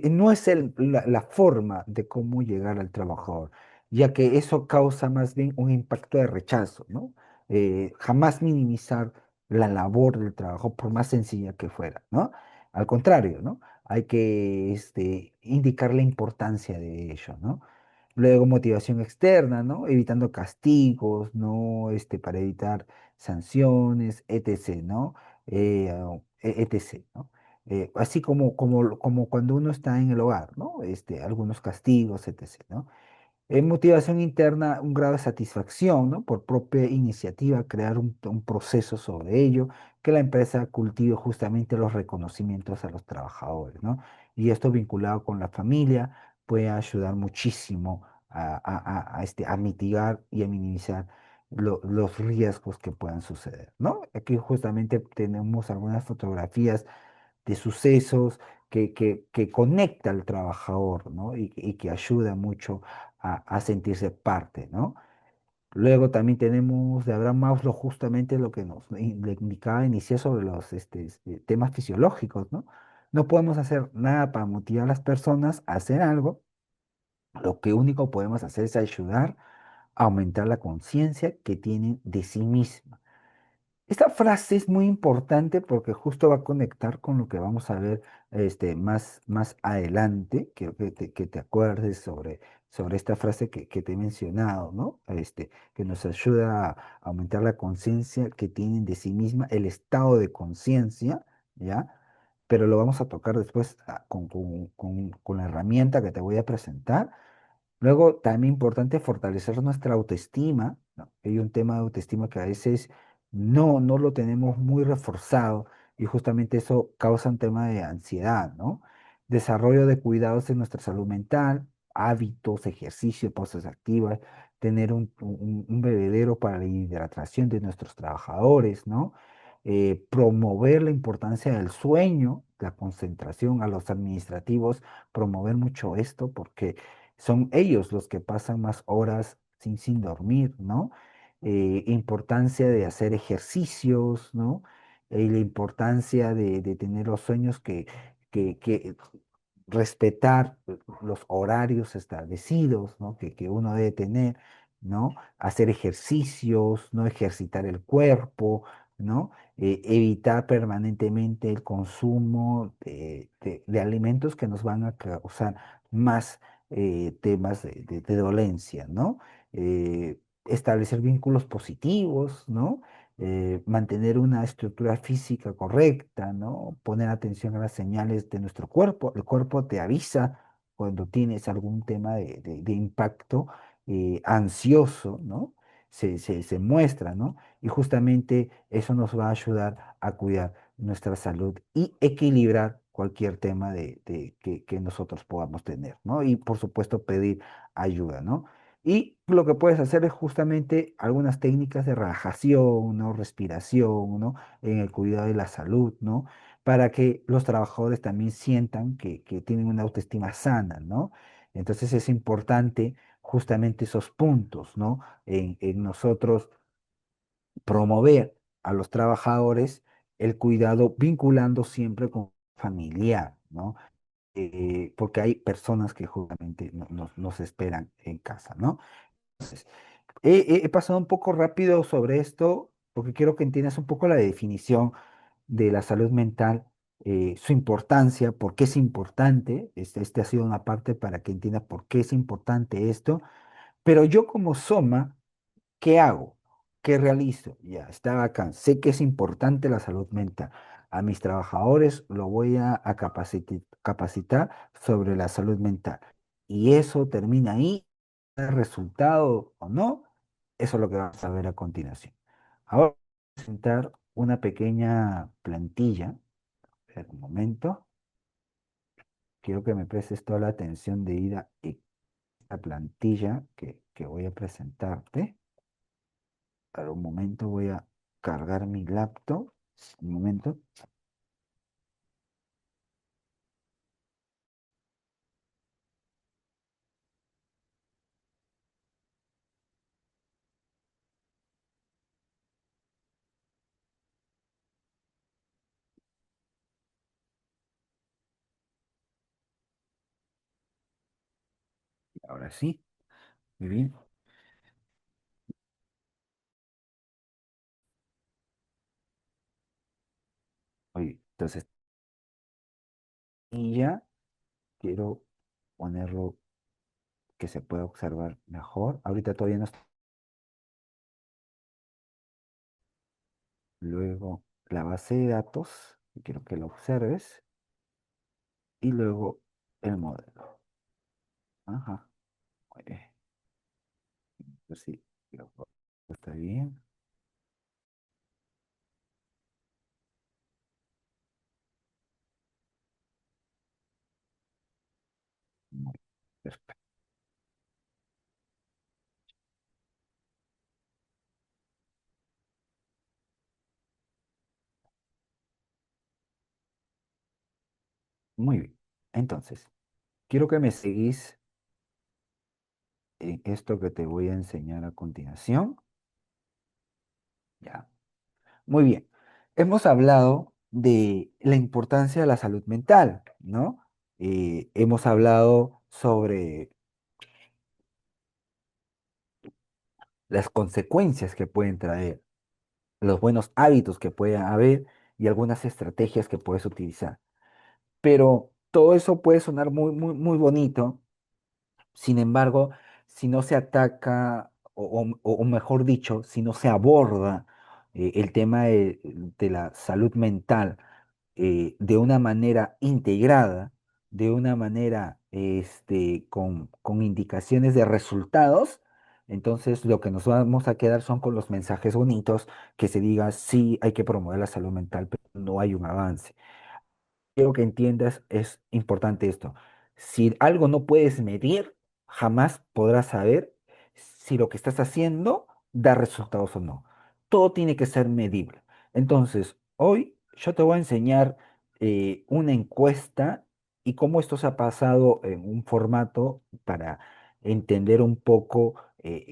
No es la forma de cómo llegar al trabajador, ya que eso causa más bien un impacto de rechazo, ¿no? Jamás minimizar la labor del trabajo, por más sencilla que fuera, ¿no? Al contrario, ¿no? Hay que indicar la importancia de ello, ¿no? Luego motivación externa, ¿no? Evitando castigos, ¿no? Para evitar sanciones, etc., ¿no? Etc., ¿no? Así como cuando uno está en el hogar, ¿no? Algunos castigos, etc., ¿no? En motivación interna, un grado de satisfacción, ¿no? Por propia iniciativa, crear un proceso sobre ello, que la empresa cultive justamente los reconocimientos a los trabajadores, ¿no? Y esto vinculado con la familia puede ayudar muchísimo a mitigar y a minimizar los riesgos que puedan suceder, ¿no? Aquí justamente tenemos algunas fotografías de sucesos que conecta al trabajador, ¿no? Y que ayuda mucho a sentirse parte, ¿no? Luego también tenemos de Abraham Maslow justamente lo que le indicaba iniciar sobre los temas fisiológicos, ¿no? No podemos hacer nada para motivar a las personas a hacer algo. Lo que único podemos hacer es ayudar a aumentar la conciencia que tienen de sí misma. Esta frase es muy importante porque justo va a conectar con lo que vamos a ver más adelante. Quiero que te acuerdes sobre esta frase que te he mencionado, ¿no? Que nos ayuda a aumentar la conciencia que tienen de sí misma, el estado de conciencia, ¿ya? Pero lo vamos a tocar después con la herramienta que te voy a presentar. Luego, también importante fortalecer nuestra autoestima, ¿no? Hay un tema de autoestima que a veces no lo tenemos muy reforzado y justamente eso causa un tema de ansiedad, ¿no? Desarrollo de cuidados en nuestra salud mental, hábitos, ejercicio, pausas activas, tener un bebedero para la hidratación de nuestros trabajadores, ¿no? Promover la importancia del sueño, la concentración a los administrativos, promover mucho esto porque son ellos los que pasan más horas sin dormir, ¿no? Importancia de hacer ejercicios, ¿no? La importancia de tener los sueños que respetar los horarios establecidos, ¿no? Que uno debe tener, ¿no? Hacer ejercicios, no ejercitar el cuerpo, ¿no? Evitar permanentemente el consumo de alimentos que nos van a causar más temas de dolencia, ¿no? Establecer vínculos positivos, ¿no? Mantener una estructura física correcta, ¿no? Poner atención a las señales de nuestro cuerpo. El cuerpo te avisa cuando tienes algún tema de impacto ansioso, ¿no? Se muestra, ¿no? Y justamente eso nos va a ayudar a cuidar nuestra salud y equilibrar cualquier tema que nosotros podamos tener, ¿no? Y por supuesto pedir ayuda, ¿no? Y lo que puedes hacer es justamente algunas técnicas de relajación, ¿no? Respiración, ¿no? En el cuidado de la salud, ¿no? Para que los trabajadores también sientan que tienen una autoestima sana, ¿no? Entonces es importante justamente esos puntos, ¿no? En nosotros promover a los trabajadores el cuidado vinculando siempre con familiar, ¿no? Porque hay personas que justamente nos esperan en casa, ¿no? He pasado un poco rápido sobre esto porque quiero que entiendas un poco la definición de la salud mental, su importancia, por qué es importante. Este ha sido una parte para que entiendas por qué es importante esto. Pero yo como Soma, ¿qué hago? ¿Qué realizo? Ya, está acá. Sé que es importante la salud mental. A mis trabajadores lo voy a capacitar sobre la salud mental. Y eso termina ahí. ¿El resultado o no? Eso es lo que vamos a ver a continuación. Ahora voy a presentar una pequeña plantilla. Espera un momento. Quiero que me prestes toda la atención de ir a esta plantilla que voy a presentarte. Para un momento voy a cargar mi laptop. Un momento. Ahora sí. Muy bien. Oye, entonces, y ya quiero ponerlo que se pueda observar mejor. Ahorita todavía no está. Luego la base de datos, que quiero que lo observes. Y luego el modelo. Ajá. Muy bien. Pues sí, está bien. Muy perfecto. Muy bien. Entonces, quiero que me seguís en esto que te voy a enseñar a continuación. Ya. Muy bien. Hemos hablado de la importancia de la salud mental, ¿no? Hemos hablado sobre las consecuencias que pueden traer. los buenos hábitos que puede haber y algunas estrategias que puedes utilizar. Pero todo eso puede sonar muy, muy, muy bonito. Sin embargo, si no se ataca, o mejor dicho, si no se aborda el tema de la salud mental de una manera integrada, de una manera con indicaciones de resultados, entonces lo que nos vamos a quedar son con los mensajes bonitos que se diga, sí, hay que promover la salud mental, pero no hay un avance. Quiero que entiendas, es importante esto. Si algo no puedes medir, jamás podrás saber si lo que estás haciendo da resultados o no. Todo tiene que ser medible. Entonces, hoy yo te voy a enseñar una encuesta y cómo esto se ha pasado en un formato para entender un poco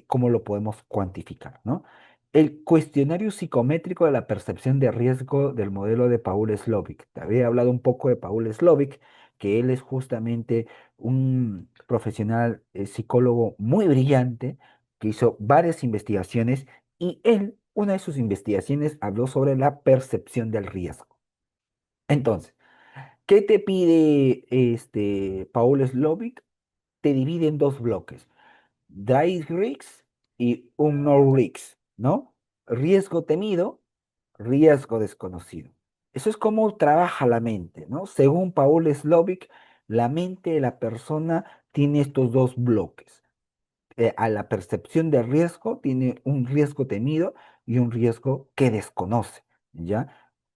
cómo lo podemos cuantificar, ¿no? El cuestionario psicométrico de la percepción de riesgo del modelo de Paul Slovic. Te había hablado un poco de Paul Slovic, que él es justamente un profesional psicólogo muy brillante que hizo varias investigaciones y él, una de sus investigaciones, habló sobre la percepción del riesgo. Entonces, ¿qué te pide Paul Slovic? Te divide en dos bloques. Dry risks y un no risks, ¿no? Riesgo temido, riesgo desconocido. Eso es cómo trabaja la mente, ¿no? Según Paul Slovic, la mente de la persona tiene estos dos bloques. A la percepción de riesgo tiene un riesgo temido y un riesgo que desconoce, ¿ya?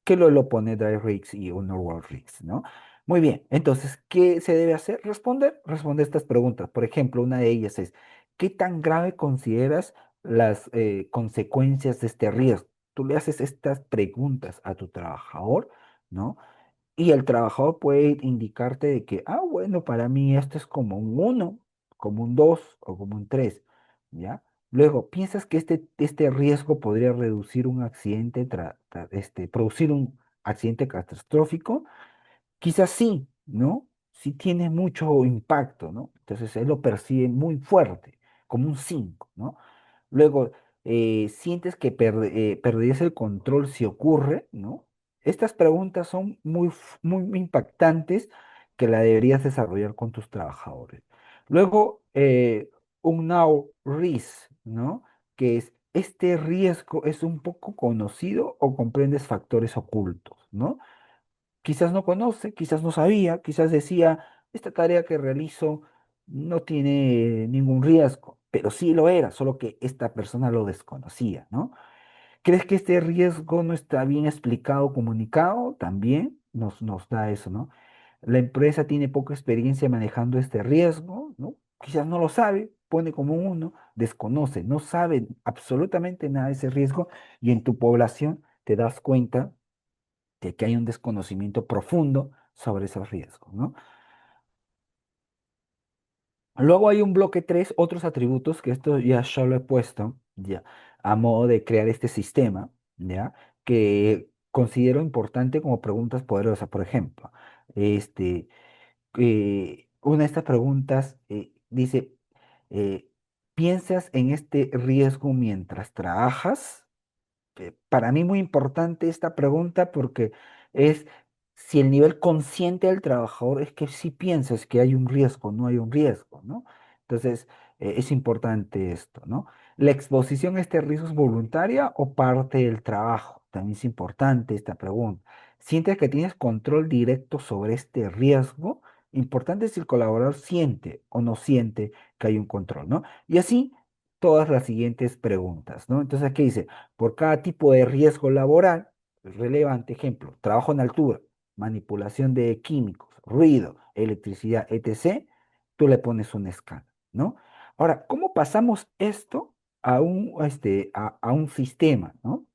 Que lo pone Dry Risks y un World Risks, ¿no? Muy bien, entonces, ¿qué se debe hacer? Responder estas preguntas. Por ejemplo, una de ellas es, ¿qué tan grave consideras las consecuencias de este riesgo? Tú le haces estas preguntas a tu trabajador, ¿no? Y el trabajador puede indicarte de que, bueno, para mí esto es como un uno, como un 2 o como un 3, ¿ya? Luego, ¿piensas que este riesgo podría reducir un accidente, producir un accidente catastrófico? Quizás sí, ¿no? Sí tiene mucho impacto, ¿no? Entonces él lo percibe muy fuerte, como un 5, ¿no? Luego, ¿sientes que perderías el control si ocurre, ¿no? Estas preguntas son muy impactantes que la deberías desarrollar con tus trabajadores. Luego, un now risk, ¿no? Que es, ¿este riesgo es un poco conocido o comprendes factores ocultos, ¿no? Quizás no conoce, quizás no sabía, quizás decía, esta tarea que realizo no tiene ningún riesgo, pero sí lo era, solo que esta persona lo desconocía, ¿no? ¿Crees que este riesgo no está bien explicado, comunicado? También nos da eso, ¿no? La empresa tiene poca experiencia manejando este riesgo, ¿no? Quizás no lo sabe, pone como uno, desconoce, no sabe absolutamente nada de ese riesgo y en tu población te das cuenta de que hay un desconocimiento profundo sobre esos riesgos, ¿no? Luego hay un bloque 3, otros atributos, que esto ya yo lo he puesto, ya, a modo de crear este sistema, ¿ya? Que considero importante como preguntas poderosas. Por ejemplo, este, una de estas preguntas dice, eh, ¿piensas en este riesgo mientras trabajas? Para mí muy importante esta pregunta porque es si el nivel consciente del trabajador es que si piensas que hay un riesgo, no hay un riesgo, ¿no? Entonces, es importante esto, ¿no? ¿La exposición a este riesgo es voluntaria o parte del trabajo? También es importante esta pregunta. ¿Sientes que tienes control directo sobre este riesgo? Importante si el colaborador siente o no siente que hay un control, ¿no? Y así todas las siguientes preguntas, ¿no? Entonces aquí dice, por cada tipo de riesgo laboral, relevante, ejemplo, trabajo en altura, manipulación de químicos, ruido, electricidad, etc., tú le pones una escala, ¿no? Ahora, ¿cómo pasamos esto a un sistema, ¿no?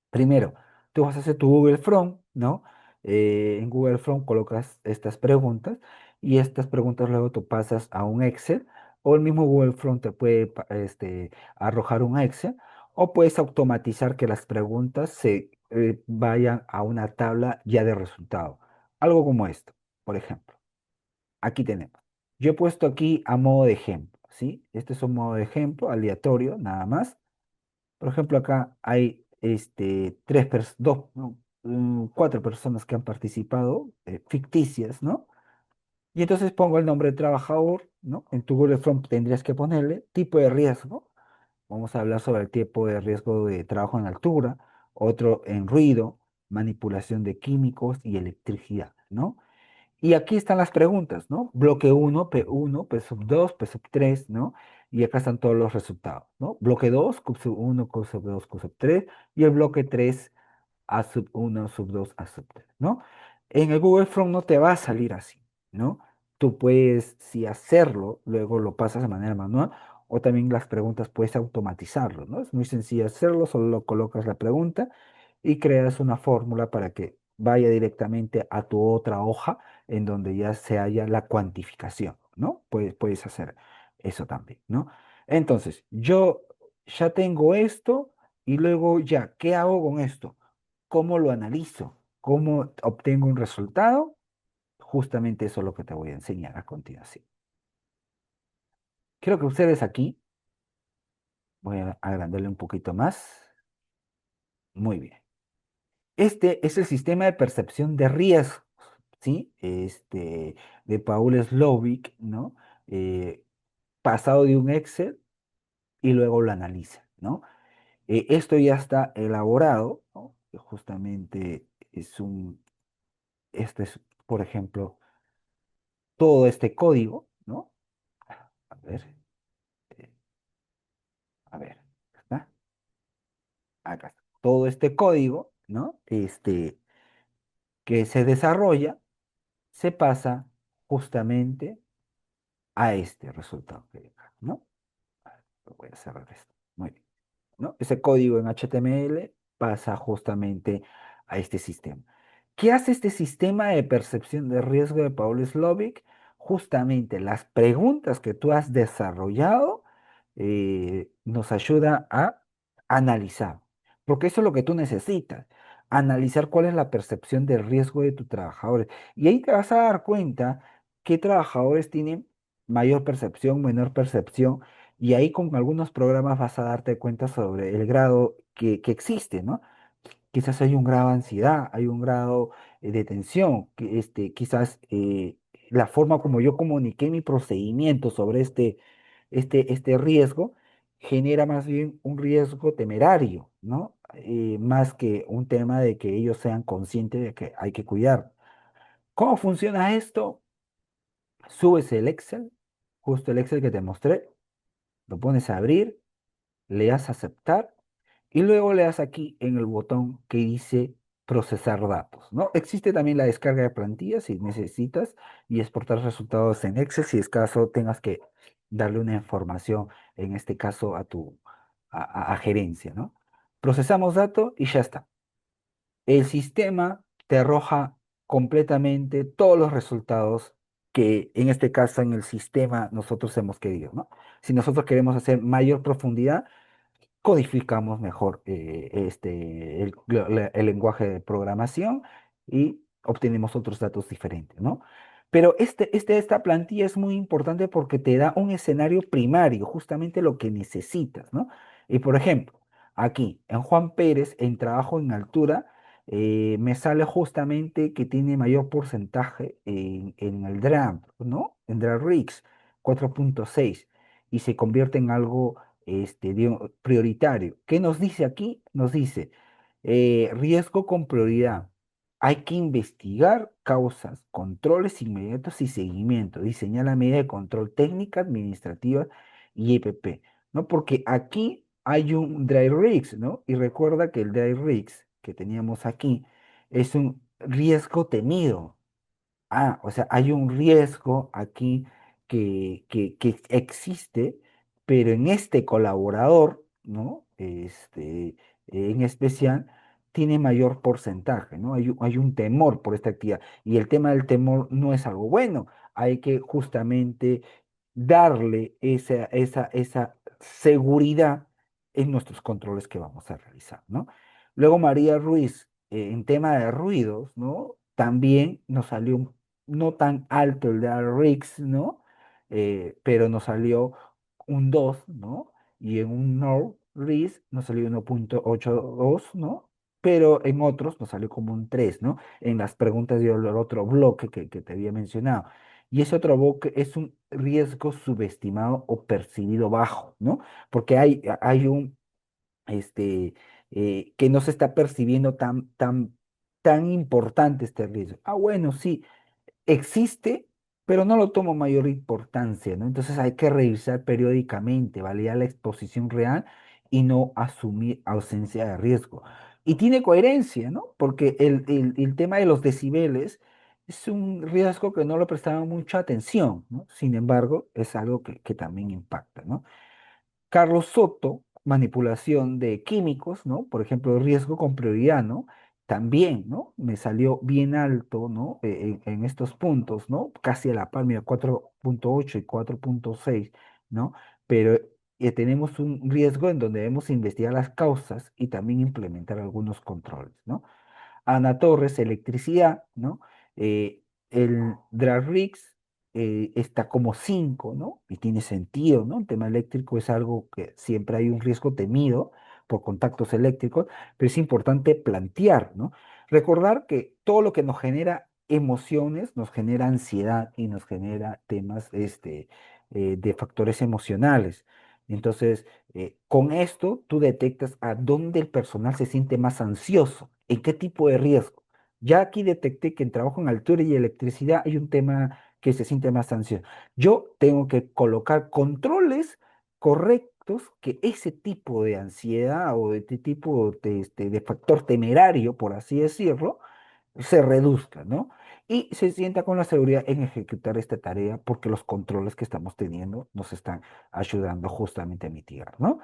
Primero, tú vas a hacer tu Google From, ¿no? En Google From colocas estas preguntas y estas preguntas luego tú pasas a un Excel o el mismo Google From te puede arrojar un Excel o puedes automatizar que las preguntas se vayan a una tabla ya de resultado. Algo como esto, por ejemplo. Aquí tenemos. Yo he puesto aquí a modo de ejemplo, ¿sí? Este es un modo de ejemplo aleatorio, nada más. Por ejemplo, acá hay no, cuatro personas que han participado, ficticias, ¿no? Y entonces pongo el nombre del trabajador, ¿no? En tu Google Form tendrías que ponerle tipo de riesgo. Vamos a hablar sobre el tipo de riesgo de trabajo en altura, otro en ruido, manipulación de químicos y electricidad, ¿no? Y aquí están las preguntas, ¿no? Bloque uno P1, P sub 2, P sub 3, ¿no? Y acá están todos los resultados, ¿no? Bloque 2 Q sub 1, Q sub 2, Q sub 3, y el bloque 3 A sub 1, sub 2, A sub 3, ¿no? En el Google Form no te va a salir así, ¿no? Tú puedes, si hacerlo, luego lo pasas de manera manual, o también las preguntas puedes automatizarlo, ¿no? Es muy sencillo hacerlo, solo colocas la pregunta y creas una fórmula para que vaya directamente a tu otra hoja en donde ya se haya la cuantificación, ¿no? Puedes hacer eso también, ¿no? Entonces, yo ya tengo esto y luego ya, ¿qué hago con esto? ¿Cómo lo analizo? ¿Cómo obtengo un resultado? Justamente eso es lo que te voy a enseñar a continuación. Quiero que observes aquí, voy a agrandarle un poquito más. Muy bien. Este es el sistema de percepción de riesgos, ¿sí? De Paul Slovic, ¿no? Pasado de un Excel y luego lo analiza, ¿no? Esto ya está elaborado, ¿no? Que justamente este es, por ejemplo, todo este código, ¿no? A ver, eh, a ver, ¿está? Acá está. Todo este código, ¿no? Que se desarrolla, se pasa justamente a este resultado que hay acá, ¿no? A ver, voy a cerrar esto. Muy bien. ¿No? Ese código en HTML pasa justamente a este sistema. ¿Qué hace este sistema de percepción de riesgo de Paul Slovic? Justamente las preguntas que tú has desarrollado nos ayuda a analizar, porque eso es lo que tú necesitas, analizar cuál es la percepción de riesgo de tus trabajadores. Y ahí te vas a dar cuenta qué trabajadores tienen mayor percepción, menor percepción, y ahí con algunos programas vas a darte cuenta sobre el grado que existe, ¿no? Quizás hay un grado de ansiedad, hay un grado de tensión, que quizás la forma como yo comuniqué mi procedimiento sobre este riesgo genera más bien un riesgo temerario, ¿no? Más que un tema de que ellos sean conscientes de que hay que cuidar. ¿Cómo funciona esto? Subes el Excel, justo el Excel que te mostré, lo pones a abrir, le das a aceptar y luego le das aquí en el botón que dice procesar datos, ¿no? Existe también la descarga de plantillas si necesitas y exportar resultados en Excel si es caso tengas que darle una información, en este caso a gerencia, ¿no? Procesamos datos y ya está. El sistema te arroja completamente todos los resultados que en este caso en el sistema nosotros hemos querido, ¿no? Si nosotros queremos hacer mayor profundidad, codificamos mejor el lenguaje de programación y obtenemos otros datos diferentes, ¿no? Pero esta plantilla es muy importante porque te da un escenario primario, justamente lo que necesitas, ¿no? Y por ejemplo, aquí en Juan Pérez, en trabajo en altura, me sale justamente que tiene mayor porcentaje en el DRAM, ¿no? En DRAM-RIX, 4.6, y se convierte en algo prioritario. ¿Qué nos dice aquí? Nos dice riesgo con prioridad. Hay que investigar causas, controles inmediatos y seguimiento. Diseñar la medida de control técnica, administrativa y EPP, ¿no? Porque aquí hay un dry risk, ¿no? Y recuerda que el dry risk que teníamos aquí es un riesgo temido. Ah, o sea, hay un riesgo aquí que existe, pero en este colaborador, ¿no? En especial, tiene mayor porcentaje, ¿no? Hay un temor por esta actividad. Y el tema del temor no es algo bueno. Hay que justamente darle esa seguridad en nuestros controles que vamos a realizar, ¿no? Luego María Ruiz, en tema de ruidos, ¿no? También nos salió no tan alto el de RX, ¿no? Pero nos salió un 2, ¿no? Y en un NOR RIS nos salió 1.82, ¿no? Pero en otros nos salió como un 3, ¿no? En las preguntas del otro bloque que te había mencionado. Y ese otro bloque es un riesgo subestimado o percibido bajo, ¿no? Porque hay un, que no se está percibiendo tan importante este riesgo. Ah, bueno, sí, existe, pero no lo tomo mayor importancia, ¿no? Entonces hay que revisar periódicamente, validar la exposición real y no asumir ausencia de riesgo. Y tiene coherencia, ¿no? Porque el tema de los decibeles es un riesgo que no le prestaba mucha atención, ¿no? Sin embargo, es algo que también impacta, ¿no? Carlos Soto, manipulación de químicos, ¿no? Por ejemplo, riesgo con prioridad, ¿no? También, ¿no? Me salió bien alto, ¿no? En estos puntos, ¿no? Casi a la par, mira, 4.8 y 4.6, ¿no? Pero tenemos un riesgo en donde debemos investigar las causas y también implementar algunos controles, ¿no? Ana Torres, electricidad, ¿no? El DRARIX está como 5, ¿no? Y tiene sentido, ¿no? El tema eléctrico es algo que siempre hay un riesgo temido por contactos eléctricos, pero es importante plantear, ¿no? Recordar que todo lo que nos genera emociones nos genera ansiedad y nos genera temas de factores emocionales. Entonces, con esto tú detectas a dónde el personal se siente más ansioso, en qué tipo de riesgo. Ya aquí detecté que en trabajo en altura y electricidad hay un tema que se siente más ansioso. Yo tengo que colocar controles correctos que ese tipo de ansiedad o de este tipo de factor temerario, por así decirlo, se reduzca, ¿no? Y se sienta con la seguridad en ejecutar esta tarea porque los controles que estamos teniendo nos están ayudando justamente a mitigar, ¿no?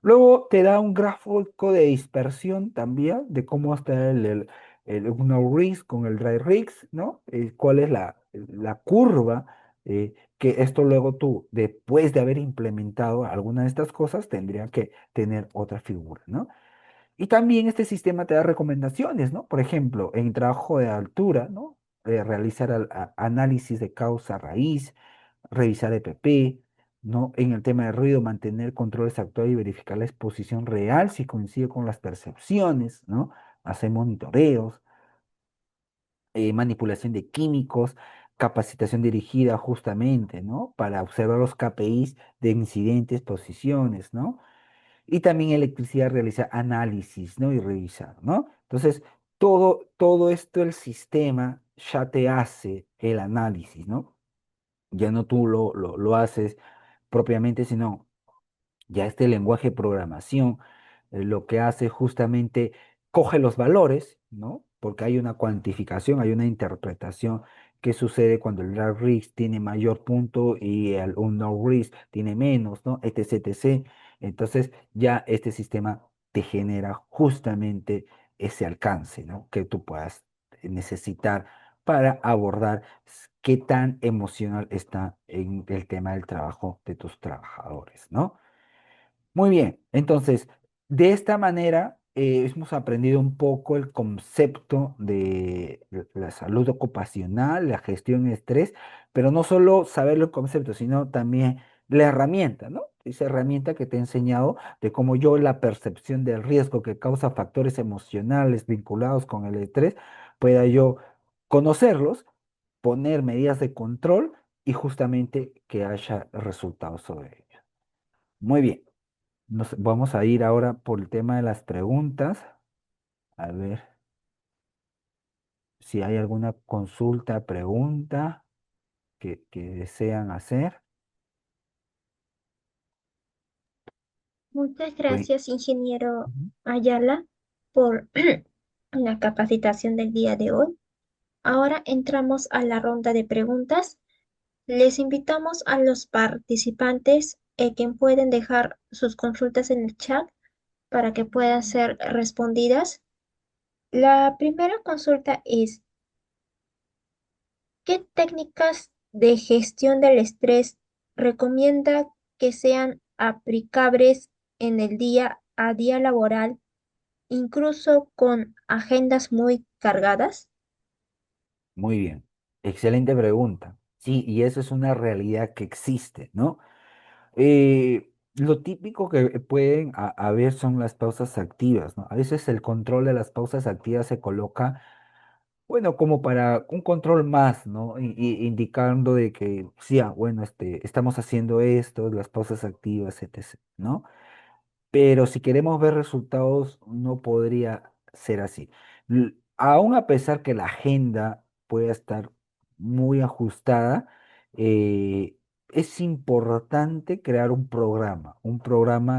Luego te da un gráfico de dispersión también de cómo está el no risk con el dry risk, ¿no? Cuál es la curva, que esto luego tú, después de haber implementado alguna de estas cosas, tendría que tener otra figura, ¿no? Y también este sistema te da recomendaciones, ¿no? Por ejemplo, en trabajo de altura, ¿no? Realizar análisis de causa raíz, revisar EPP, ¿no? En el tema de ruido, mantener controles actuales y verificar la exposición real si coincide con las percepciones, ¿no? Hacer monitoreos, manipulación de químicos, capacitación dirigida justamente, ¿no? Para observar los KPIs de incidentes, posiciones, ¿no? Y también electricidad realiza análisis, ¿no? Y revisar, ¿no? Entonces, todo esto el sistema ya te hace el análisis, ¿no? Ya no tú lo haces propiamente, sino ya este lenguaje de programación lo que hace justamente coge los valores, ¿no? Porque hay una cuantificación, hay una interpretación que sucede cuando el drag risk tiene mayor punto y el un no risk tiene menos, ¿no? Etc, etc. Entonces ya este sistema te genera justamente ese alcance, ¿no? Que tú puedas necesitar para abordar qué tan emocional está en el tema del trabajo de tus trabajadores, ¿no? Muy bien, entonces, de esta manera hemos aprendido un poco el concepto de la salud ocupacional, la gestión de estrés, pero no solo saber el concepto, sino también la herramienta, ¿no? Esa herramienta que te he enseñado de cómo yo la percepción del riesgo que causa factores emocionales vinculados con el estrés, pueda yo conocerlos, poner medidas de control y justamente que haya resultados sobre ello. Muy bien. Vamos a ir ahora por el tema de las preguntas. A ver si hay alguna consulta, pregunta que desean hacer. Muchas Pues, gracias, ingeniero ujú. Ayala, por la capacitación del día de hoy. Ahora entramos a la ronda de preguntas. Les invitamos a los participantes que pueden dejar sus consultas en el chat para que puedan ser respondidas. La primera consulta es, ¿qué técnicas de gestión del estrés recomienda que sean aplicables en el día a día laboral, incluso con agendas muy cargadas? Muy bien. Excelente pregunta. Sí, y eso es una realidad que existe, ¿no? Lo típico que pueden haber son las pausas activas, ¿no? A veces el control de las pausas activas se coloca, bueno, como para un control más, ¿no? Indicando de que, sí, bueno, estamos haciendo esto, las pausas activas, etc., ¿no? Pero si queremos ver resultados, no podría ser así. Aún a pesar que la agenda pueda estar muy ajustada, eh, es importante crear un programa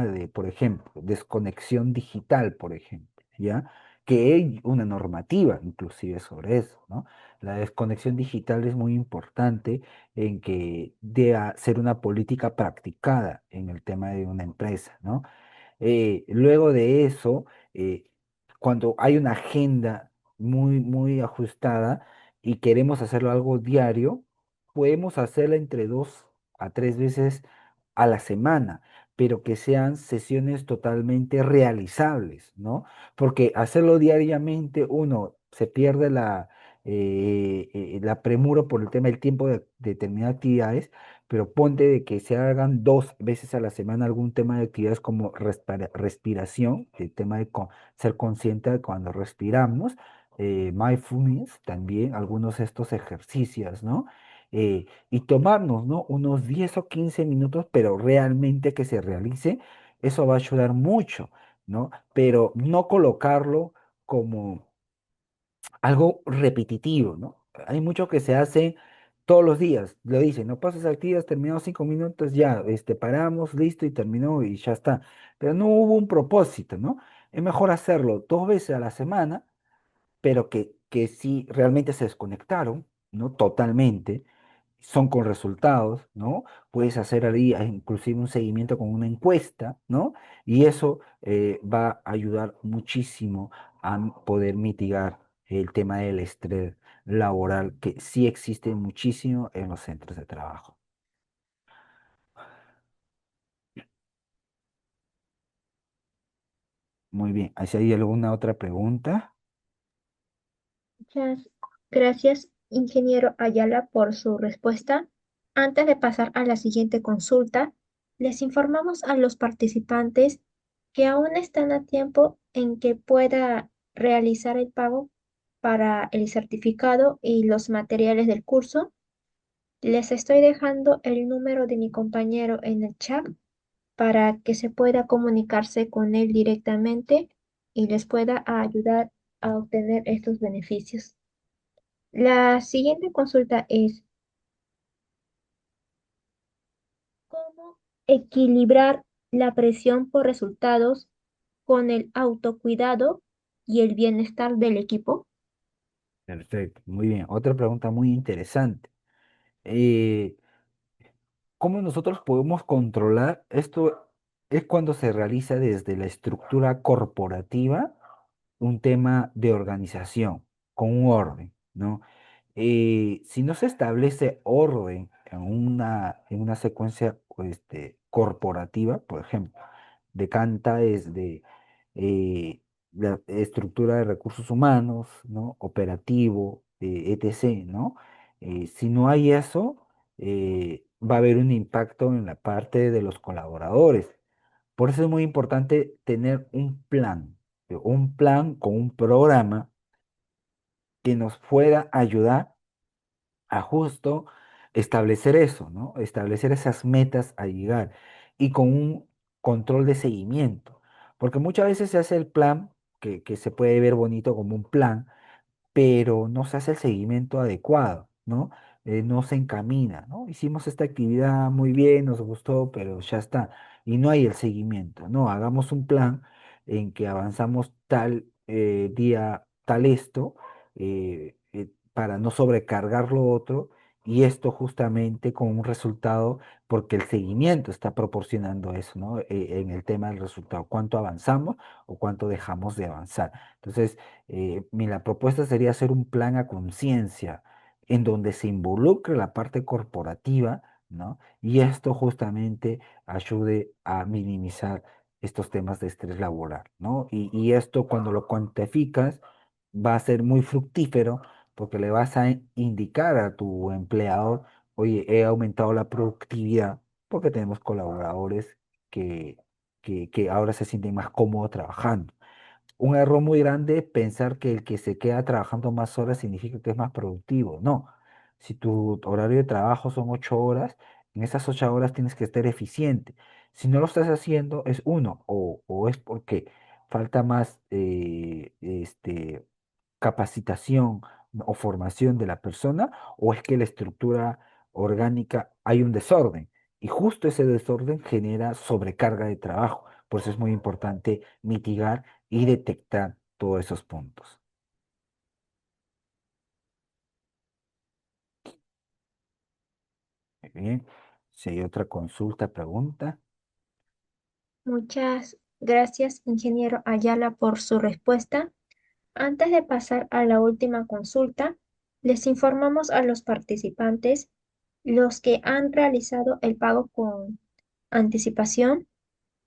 de, por ejemplo, desconexión digital, por ejemplo, ¿ya? Que hay una normativa inclusive sobre eso, ¿no? La desconexión digital es muy importante en que deba ser una política practicada en el tema de una empresa, ¿no? Luego de eso, eh, cuando hay una agenda muy ajustada y queremos hacerlo algo diario, podemos hacerla entre 2 a 3 veces a la semana, pero que sean sesiones totalmente realizables, ¿no? Porque hacerlo diariamente, uno, se pierde la premura por el tema del tiempo de determinadas actividades, pero ponte de que se hagan 2 veces a la semana algún tema de actividades como respiración, el tema de ser consciente de cuando respiramos, mindfulness también, algunos de estos ejercicios, ¿no? Y tomarnos, ¿no? Unos 10 o 15 minutos, pero realmente que se realice, eso va a ayudar mucho, ¿no? Pero no colocarlo como algo repetitivo, ¿no? Hay mucho que se hace todos los días, lo dicen, no pases activas, terminamos 5 minutos, ya, paramos, listo, y terminó y ya está. Pero no hubo un propósito, ¿no? Es mejor hacerlo 2 veces a la semana, pero que sí realmente se desconectaron, ¿no? Totalmente, son con resultados, ¿no? Puedes hacer ahí inclusive un seguimiento con una encuesta, ¿no? Y eso va a ayudar muchísimo a poder mitigar el tema del estrés laboral que sí existe muchísimo en los centros de trabajo. Muy bien, ¿hay alguna otra pregunta? Muchas gracias, ingeniero Ayala, por su respuesta. Antes de pasar a la siguiente consulta, les informamos a los participantes que aún están a tiempo en que pueda realizar el pago para el certificado y los materiales del curso. Les estoy dejando el número de mi compañero en el chat para que se pueda comunicarse con él directamente y les pueda ayudar a obtener estos beneficios. La siguiente consulta es, ¿cómo equilibrar la presión por resultados con el autocuidado y el bienestar del equipo? Perfecto, muy bien. Otra pregunta muy interesante. Eh, ¿Cómo nosotros podemos controlar esto? Es cuando se realiza desde la estructura corporativa un tema de organización, con un orden, ¿no? Si no se establece orden en una secuencia corporativa, por ejemplo, decanta desde la estructura de recursos humanos, ¿no? Operativo, etc., ¿no? Si no hay eso, va a haber un impacto en la parte de los colaboradores. Por eso es muy importante tener un plan con un programa que nos pueda ayudar a justo establecer eso, ¿no? Establecer esas metas a llegar y con un control de seguimiento. Porque muchas veces se hace el plan, que se puede ver bonito como un plan, pero no se hace el seguimiento adecuado, ¿no? No se encamina, ¿no? Hicimos esta actividad muy bien, nos gustó, pero ya está. Y no hay el seguimiento, ¿no? Hagamos un plan en que avanzamos tal día, tal esto, para no sobrecargar lo otro, y esto justamente con un resultado, porque el seguimiento está proporcionando eso, ¿no? En el tema del resultado, cuánto avanzamos o cuánto dejamos de avanzar. Entonces, la propuesta sería hacer un plan a conciencia en donde se involucre la parte corporativa, ¿no? Y esto justamente ayude a minimizar estos temas de estrés laboral, ¿no? Y esto cuando lo cuantificas va a ser muy fructífero porque le vas a indicar a tu empleador, oye, he aumentado la productividad porque tenemos colaboradores que ahora se sienten más cómodos trabajando. Un error muy grande es pensar que el que se queda trabajando más horas significa que es más productivo. No. Si tu horario de trabajo son 8 horas, en esas 8 horas tienes que estar eficiente. Si no lo estás haciendo, es uno, o es porque falta más capacitación o formación de la persona, o es que la estructura orgánica hay un desorden. Y justo ese desorden genera sobrecarga de trabajo. Por eso es muy importante mitigar y detectar todos esos puntos. Muy bien. Si hay otra consulta, pregunta. Muchas gracias, ingeniero Ayala, por su respuesta. Antes de pasar a la última consulta, les informamos a los participantes, los que han realizado el pago con anticipación,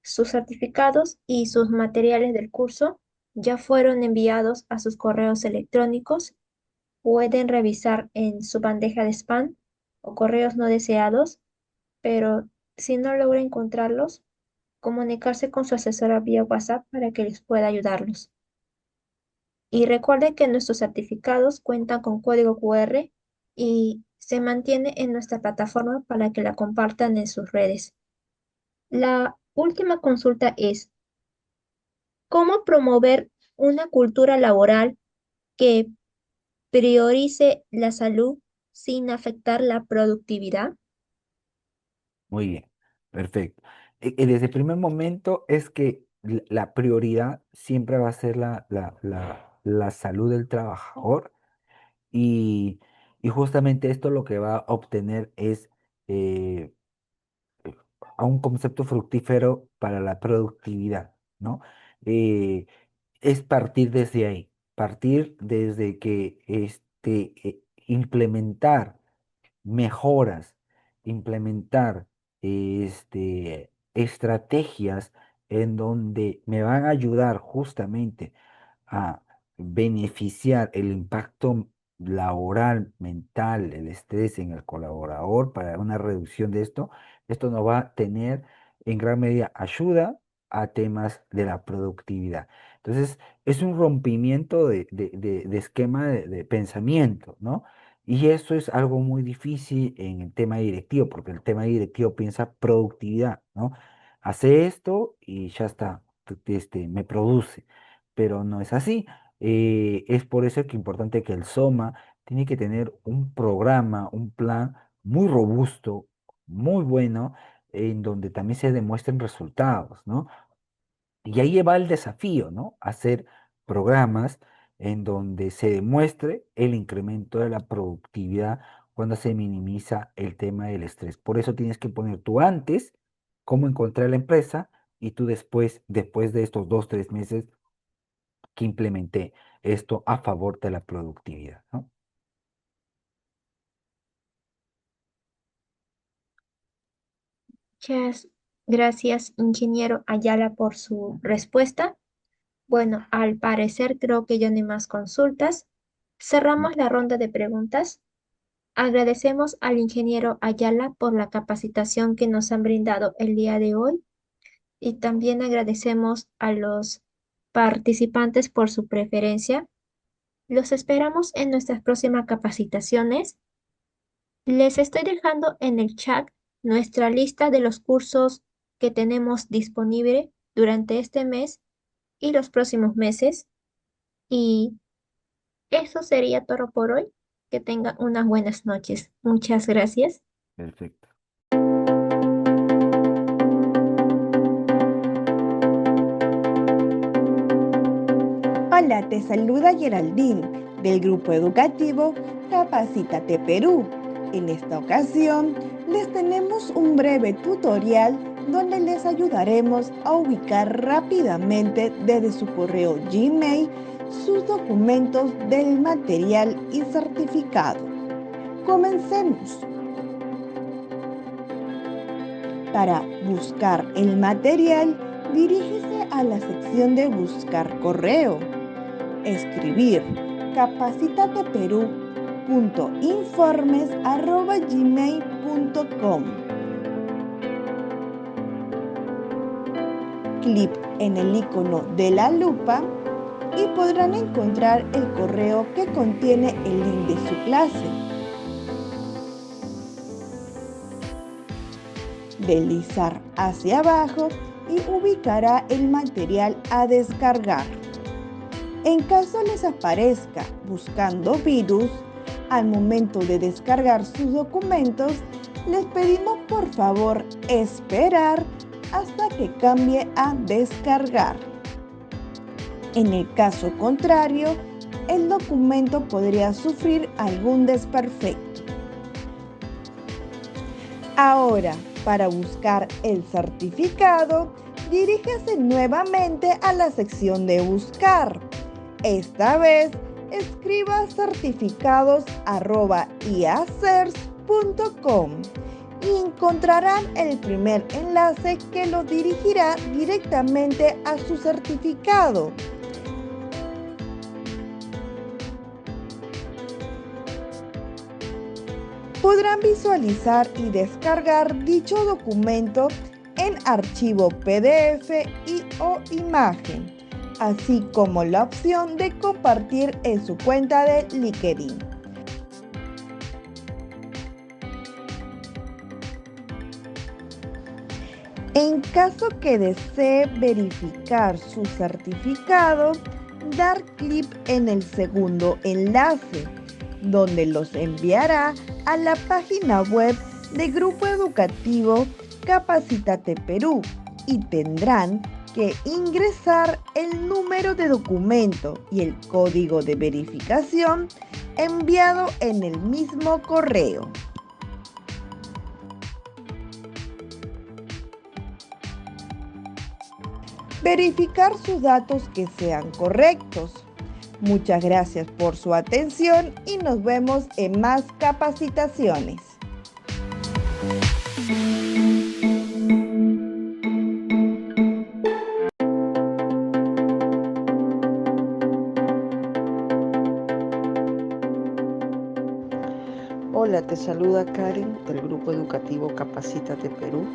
sus certificados y sus materiales del curso ya fueron enviados a sus correos electrónicos. Pueden revisar en su bandeja de spam o correos no deseados, pero si no logra encontrarlos, comunicarse con su asesora vía WhatsApp para que les pueda ayudarlos. Y recuerde que nuestros certificados cuentan con código QR y se mantiene en nuestra plataforma para que la compartan en sus redes. La última consulta es, ¿cómo promover una cultura laboral que priorice la salud sin afectar la productividad? Muy bien, perfecto. Desde el primer momento es que la prioridad siempre va a ser la salud del trabajador y, y justamente esto lo que va a obtener es eh, a un concepto fructífero para la productividad, ¿no? Eh, es partir desde ahí, partir desde que implementar mejoras, implementar estrategias en donde me van a ayudar justamente a beneficiar el impacto laboral, mental, el estrés en el colaborador para una reducción de esto nos va a tener en gran medida ayuda a temas de la productividad. Entonces, es un rompimiento de esquema de pensamiento, ¿no? Y eso es algo muy difícil en el tema directivo, porque el tema directivo piensa productividad, ¿no? Hace esto y ya está, me produce, pero no es así. Es por eso que es importante que el SOMA tiene que tener un programa, un plan muy robusto, muy bueno, en donde también se demuestren resultados, ¿no? Y ahí va el desafío, ¿no? Hacer programas en donde se demuestre el incremento de la productividad cuando se minimiza el tema del estrés. Por eso tienes que poner tú antes cómo encontrar la empresa y tú después de estos 2, 3 meses que implementé esto a favor de la productividad, ¿no? Muchas gracias, ingeniero Ayala, por su respuesta. Bueno, al parecer creo que ya no hay más consultas. Cerramos la ronda de preguntas. Agradecemos al ingeniero Ayala por la capacitación que nos han brindado el día de hoy y también agradecemos a los participantes por su preferencia. Los esperamos en nuestras próximas capacitaciones. Les estoy dejando en el chat nuestra lista de los cursos que tenemos disponible durante este mes y los próximos meses. Y eso sería todo por hoy. Que tengan unas buenas noches. Muchas gracias. Perfecto. Hola, te saluda Geraldine del grupo educativo Capacítate Perú. En esta ocasión les tenemos un breve tutorial donde les ayudaremos a ubicar rápidamente desde su correo Gmail sus documentos del material y certificado. Comencemos. Para buscar el material, dirígese a la sección de Buscar correo. Escribir capacitateperú.informes@gmail.com. clic en el icono de la lupa y podrán encontrar el correo que contiene el link de su clase. Deslizar hacia abajo y ubicará el material a descargar. En caso les aparezca buscando virus, al momento de descargar sus documentos, les pedimos por favor esperar hasta que cambie a descargar. En el caso contrario, el documento podría sufrir algún desperfecto. Ahora, para buscar el certificado, diríjase nuevamente a la sección de buscar. Esta vez, escriba certificados@iacers.com y encontrarán el primer enlace que los dirigirá directamente a su certificado. Podrán visualizar y descargar dicho documento en archivo PDF o imagen, así como la opción de compartir en su cuenta de LinkedIn. En caso que desee verificar su certificado, dar clic en el segundo enlace, donde los enviará a la página web del Grupo Educativo Capacítate Perú y tendrán que ingresar el número de documento y el código de verificación enviado en el mismo correo. Verificar sus datos que sean correctos. Muchas gracias por su atención y nos vemos en más capacitaciones. Hola, te saluda Karen del Grupo Educativo Capacítate Perú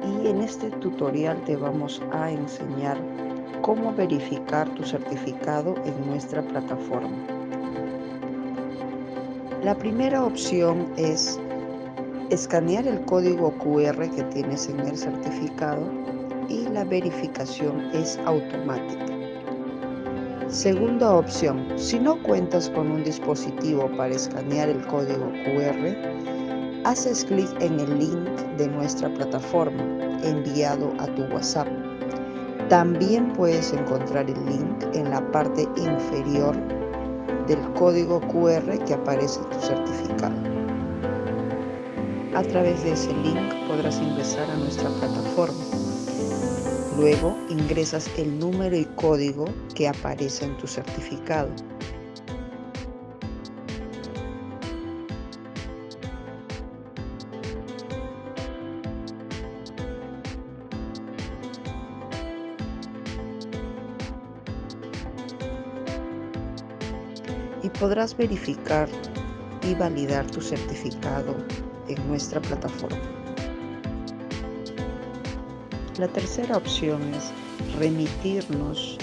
y en este tutorial te vamos a enseñar cómo verificar tu certificado en nuestra plataforma. La primera opción es escanear el código QR que tienes en el certificado y la verificación es automática. Segunda opción, si no cuentas con un dispositivo para escanear el código QR, haces clic en el link de nuestra plataforma enviado a tu WhatsApp. También puedes encontrar el link en la parte inferior del código QR que aparece en tu certificado. A través de ese link podrás ingresar a nuestra plataforma. Luego ingresas el número y código que aparece en tu certificado. Y podrás verificar y validar tu certificado en nuestra plataforma. La tercera opción es remitirnos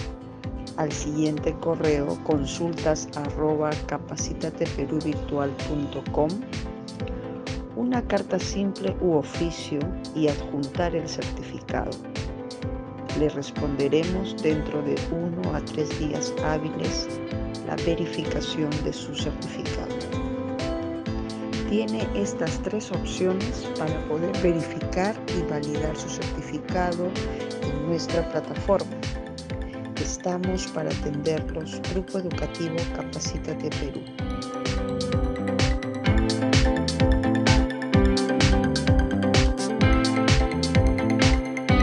al siguiente correo consultas@capacitateperuvirtual.com una carta simple u oficio y adjuntar el certificado. Le responderemos dentro de 1 a 3 días hábiles la verificación de su certificado. Tiene estas 3 opciones para poder verificar y validar su certificado en nuestra plataforma. Estamos para atenderlos, Grupo Educativo Capacítate Perú.